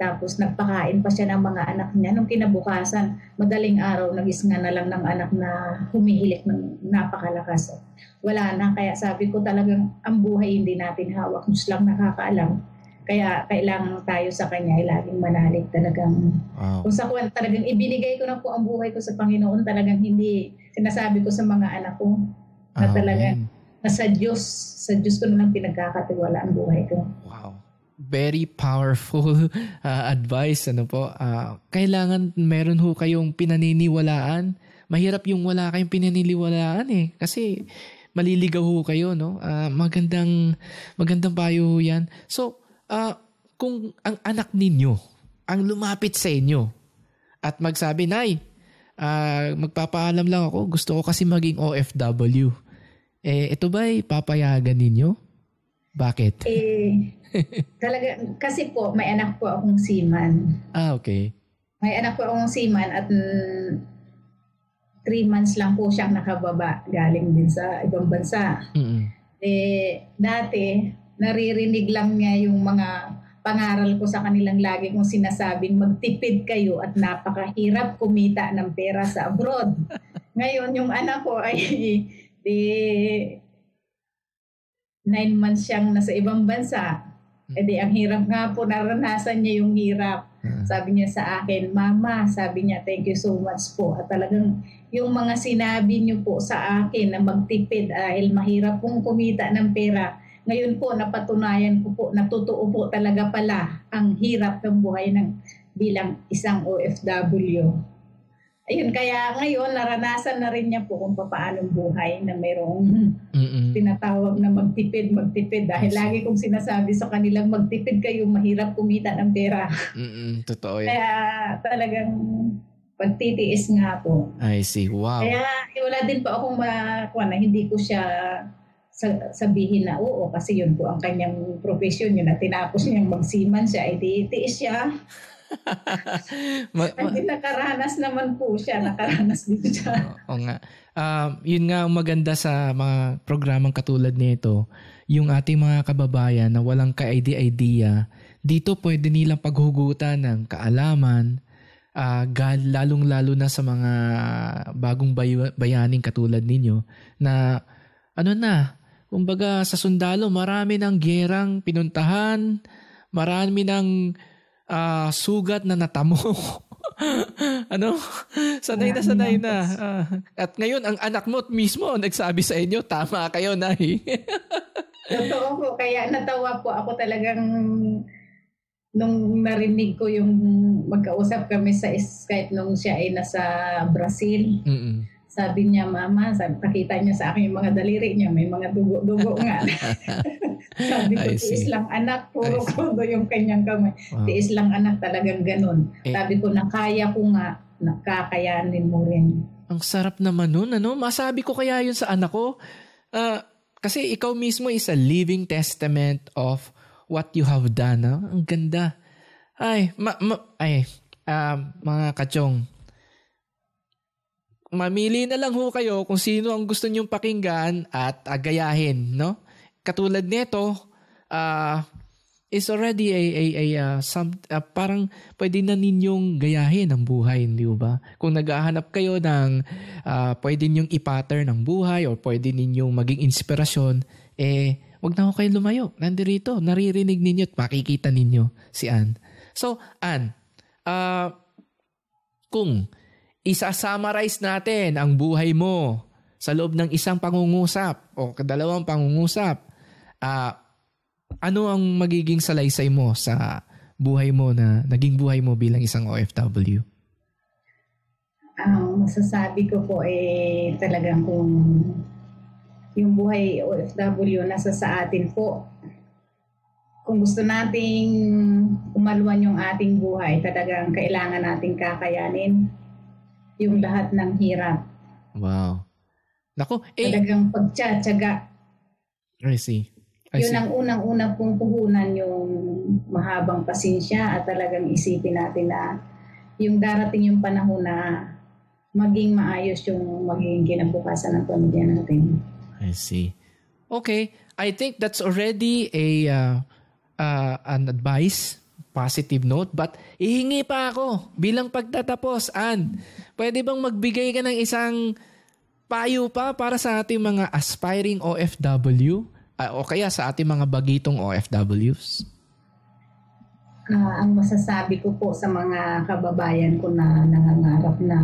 Tapos nagpakain pa siya ng mga anak niya. Nung kinabukasan, madaling araw, nagisnga na lang ng anak na humihilik ng napakalakas. Wala na, kaya sabi ko talagang ang buhay hindi natin hawak. Diyos lang nakakaalam. Kaya kailangan tayo sa Kanya ay laging manalig talagang. Wow. Kung sa talagang ibinigay ko na po ang buhay ko sa Panginoon, talagang hindi sinasabi ko sa mga anak ko na talagang sa Diyos ko nalang pinagkakatiwala ang buhay ko. Wow. Very powerful advice. Kailangan meron ho kayong pinaniniwalaan. Mahirap yung wala kayong pinaniniwalaan kasi maliligaw ho kayo, no? Magandang payo yan. So, kung ang anak ninyo ang lumapit sa inyo at magsabi, Nay, magpapaalam lang ako, gusto ko kasi maging OFW. Ito ba'y papayagan ninyo? Bakit? Talaga, kasi po, may anak po akong seaman. Okay. May anak po akong seaman at 3 months lang po siyang nakababa galing din sa ibang bansa. Dati, naririnig lang niya yung mga pangaral ko sa kanilang lagi kong sinasabing magtipid kayo at napakahirap kumita ng pera sa abroad. Ngayon, yung anak ko ay 9 months siyang nasa ibang bansa. Ang hirap nga po, naranasan niya yung hirap. Sabi niya sa akin, Mama, sabi niya, thank you so much po. At talagang yung mga sinabi niyo po sa akin na magtipid dahil mahirap pong kumita ng pera. Ngayon po, napatunayan ko po, natotoo po talaga pala ang hirap ng buhay bilang isang OFW. ayun, kaya ngayon naranasan na rin niya po kung paano buhay na mayroong tinatawag na magtipid dahil lagi kong sinasabi sa kanilang magtipid kayo, mahirap kumita ng pera. Totoo yan. Kaya talagang pagtitiis nga po. I see. Wow. Kaya wala din po akong hindi ko siya sabihin na oo kasi yun po ang kanyang profesyon, yun na tinapos niyang magsiman siya, ay tiis siya. Hindi nakaranas naman po siya, nakaranas din siya. Oo nga. Yun nga ang maganda sa mga programang katulad nito, yung ating mga kababayan na walang ka-idea, dito pwede nilang paghugutan ng kaalaman, lalong-lalo na sa mga bagong bayaning katulad ninyo na kumbaga sa sundalo marami ng gyerang pinuntahan, marami ng sugat na natamo. Sanay na. At ngayon ang anak mo mismo nagsabi sa inyo, tama kayo, Nay. Totoo po, kaya natawa po ako talagang nung narinig ko yung magkausap kami sa Skype nung siya ay nasa Brazil. Sabi niya, Mama, pakita niya sa akin yung mga daliri niya, may mga dugo nga. Sabi ko, tiis lang anak, puro kodo yung kanyang kamay. Wow. Tiis lang anak, talagang ganun. Sabi ko, nakaya ko nga, nakakayanin mo rin. Ang sarap naman nun, Masabi ko kaya yun sa anak ko. Kasi ikaw mismo is a living testament of what you have done. Ang ganda. Mga kachong, mamili na lang ho kayo kung sino ang gusto nyong pakinggan at gayahin, no? Katulad nito, is already parang pwede na ninyong gayahin ang buhay, hindi ba? Kung naghahanap kayo ng pwede ninyong i-pattern ng buhay or pwede ninyong maging inspirasyon, wag na ho kayo lumayo. Nandirito, naririnig ninyo at makikita ninyo si Ann. So, Ann, kung isa-summarize natin ang buhay mo sa loob ng isang pangungusap o dalawang pangungusap, ano ang magiging salaysay mo sa buhay mo na naging buhay mo bilang isang OFW? Ang masasabi ko po talagang kung yung buhay OFW nasa sa atin po. Kung gusto nating umalwan yung ating buhay, talagang kailangan nating kakayanin yung lahat ng hirap. Wow. Naku, talagang pagtsatsaga. I see. Yun ang unang-unang pong puhunan, yung mahabang pasensya at talagang isipin natin na yung darating yung panahon na maging maayos yung magiging kinabukasan ng pamilya natin. I see. Okay. I think that's already an advice, positive note, but ihingi pa ako bilang pagtatapos, Ann. Pwede bang magbigay ka ng isang payo pa para sa ating mga aspiring OFW o kaya sa ating mga bagitong OFWs? Ang masasabi ko po sa mga kababayan ko na nangangarap na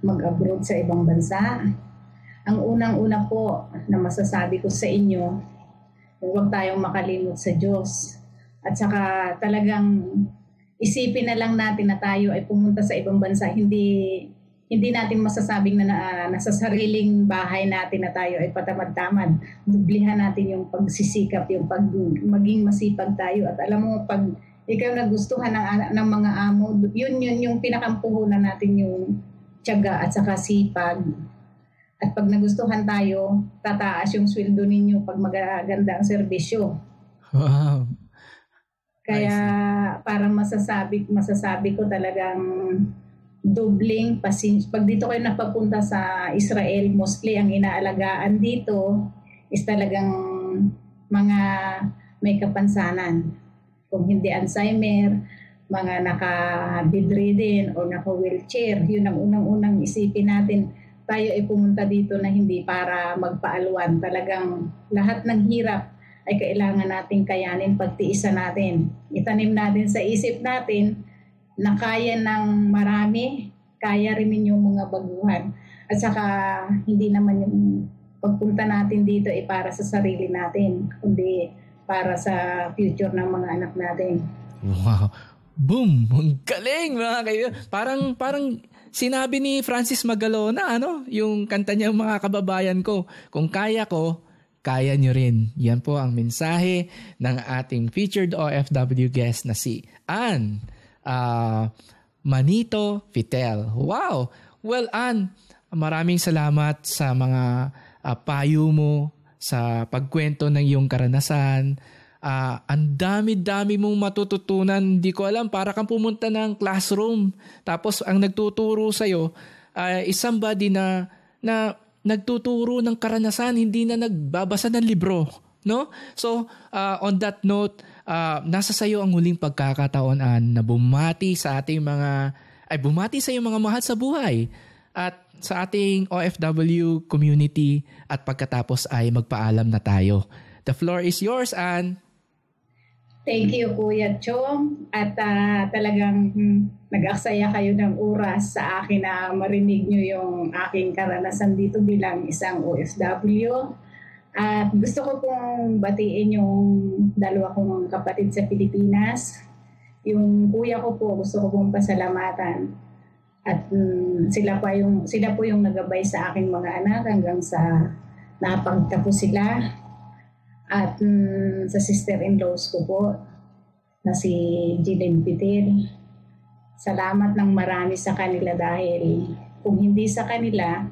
mag-abroad sa ibang bansa, ang unang-una po na masasabi ko sa inyo, huwag tayong makalimot sa Diyos. At saka talagang isipin na lang natin na tayo ay pumunta sa ibang bansa. Hindi natin masasabing na nasa sariling bahay natin na tayo ay patamad-tamad. Dublihan natin yung pagsisikap, yung maging masipag tayo. At alam mo, pag ikaw nagustuhan ng mga amo, yun yung pinakampuhunan natin, yung tiyaga at saka sipag. At pag nagustuhan tayo, tataas yung sweldo ninyo pag magaganda ang serbisyo. Wow. Kaya parang masasabi ko talagang dobling pasensya. Pag dito kayo napapunta sa Israel, mostly ang inaalagaan dito is talagang mga may kapansanan. Kung hindi Alzheimer, mga naka-bedridden o naka-wheelchair, yun ang unang-unang isipin natin. Tayo ay pumunta dito na hindi para magpaalwan. Talagang lahat ng hirap ay kailangan nating kayanin, pagtiisan natin. Itanim natin sa isip natin na kaya ng marami, kaya rin ninyong mga baguhan. At saka hindi naman yung pagpunta natin dito ay para sa sarili natin, kundi para sa future ng mga anak natin. Wow. Boom! Ang galing mga kaibigan. Parang sinabi ni Francis Magalona, yung kanta niya mga kababayan ko, kung kaya ko, kaya nyo rin. Yan po ang mensahe ng ating featured OFW guest na si Ann Manito Fitel. Wow! Well, Ann, maraming salamat sa mga payo mo, sa pagkwento ng iyong karanasan. Ang dami-dami mong matututunan. Hindi ko alam, para kang pumunta ng classroom. Tapos ang nagtuturo sa'yo, is somebody na nagtuturo ng karanasan, hindi na nagbabasa ng libro, no? So, on that note, nasa sayo ang huling pagkakataon na bumati sa ating bumati sa iyong mga mahal sa buhay at sa ating OFW community, at pagkatapos ay magpaalam na tayo. The floor is yours, Ann. Thank you, Kuya Chong. At talagang nag-aksaya kayo ng oras sa akin na marinig nyo yung aking karanasan dito bilang isang OFW. At gusto ko pong batiin yung dalawa kong kapatid sa Pilipinas. Yung kuya ko po, gusto ko pong pasalamatan. At sila po yung nagabay sa aking mga anak hanggang sa napagtapos sila. At sa sister-in-laws ko po na si Jillian Pitil. Salamat ng marami sa kanila dahil kung hindi sa kanila,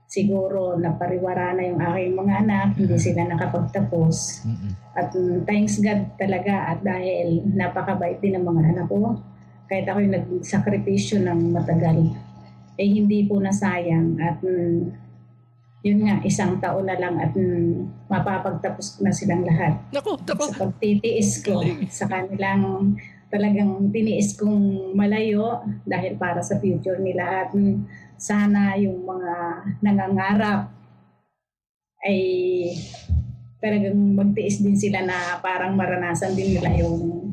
siguro napariwara na yung aking mga anak, hindi sila nakapagtapos. At thanks God talaga, at dahil napakabait din ng mga anak ko, kahit ako yung nagsakripisyo ng matagal, hindi po nasayang. At yun nga, 1 taon na lang at mapapagtapos na silang lahat. Naku. Sa pagtitiis ko, sa kanilang talagang tiniis kong malayo dahil para sa future nila. At sana yung mga nangangarap ay talagang magtiis din sila na parang maranasan din nila yung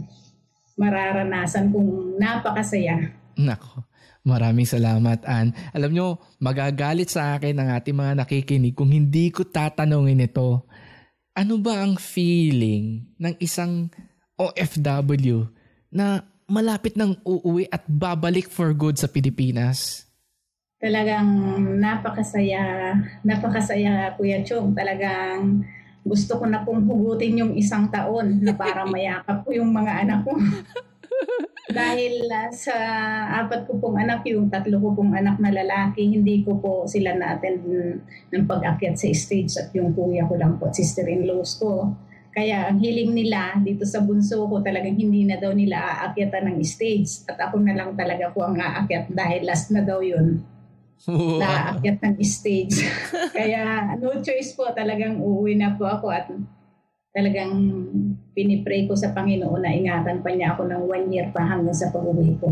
mararanasan kong napakasaya. Nako. Maraming salamat, Ann. Alam nyo, magagalit sa akin ang ating mga nakikinig kung hindi ko tatanungin ito. Ano ba ang feeling ng isang OFW na malapit nang uuwi at babalik for good sa Pilipinas? Talagang napakasaya, Kuya Chong. Talagang gusto ko na pong hugutin yung 1 taon na para mayakap ko yung mga anak ko. Dahil sa 4 ko pong anak, yung 3 ko pong anak na lalaki, hindi ko po sila na-attend ng pag-akyat sa stage, at yung kuya ko lang po, sister-in-laws ko. Kaya ang hiling nila dito sa bunso ko, talagang hindi na daw nila aakyatan ng stage. At ako na lang talaga po ang aakyat dahil last na daw yun. Wow. Naakyat ng stage. Kaya no choice po, talagang uuwi na po ako, at talagang pinipray ko sa Panginoon na ingatan pa niya ako ng 1 year pa hanggang sa pag-uwi ko.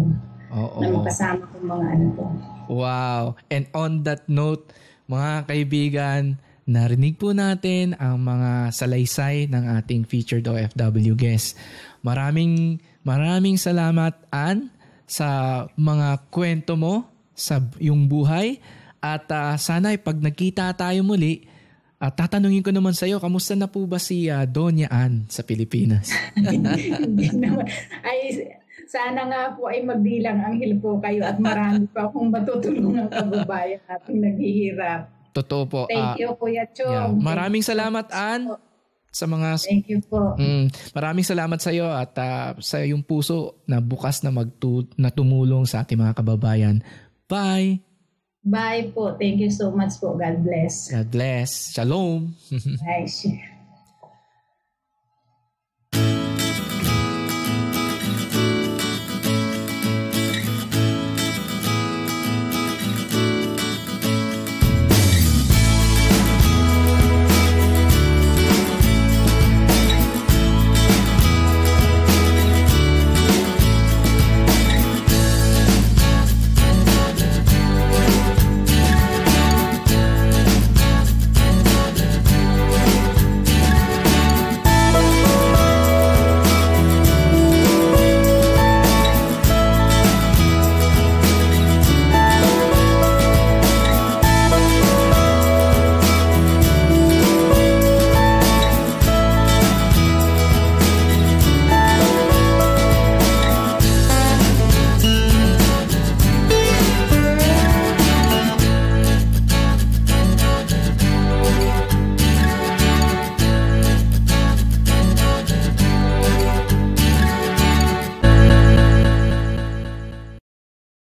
Na makasama kong mga anak ko. Wow. And on that note, mga kaibigan, narinig po natin ang mga salaysay ng ating featured OFW guest. Maraming salamat, Ann, sa mga kwento mo sa iyong buhay. At sana pag nagkita tayo muli, tatanungin ko naman sa iyo, kamusta na po ba si Doña Ann sa Pilipinas? Sana nga po ay magdilang anghel po kayo at marami pa akong matutulungan kababayan ating naghihirap. Totoo po. Thank you, Kuya Chong. Yeah. Maraming salamat, Ann. Sa mga Thank you po. Maraming salamat sa iyo at sa iyong puso na bukas na tumulong sa ating mga kababayan. Bye! Bye po. Thank you so much po. God bless. God bless. Shalom. Bye.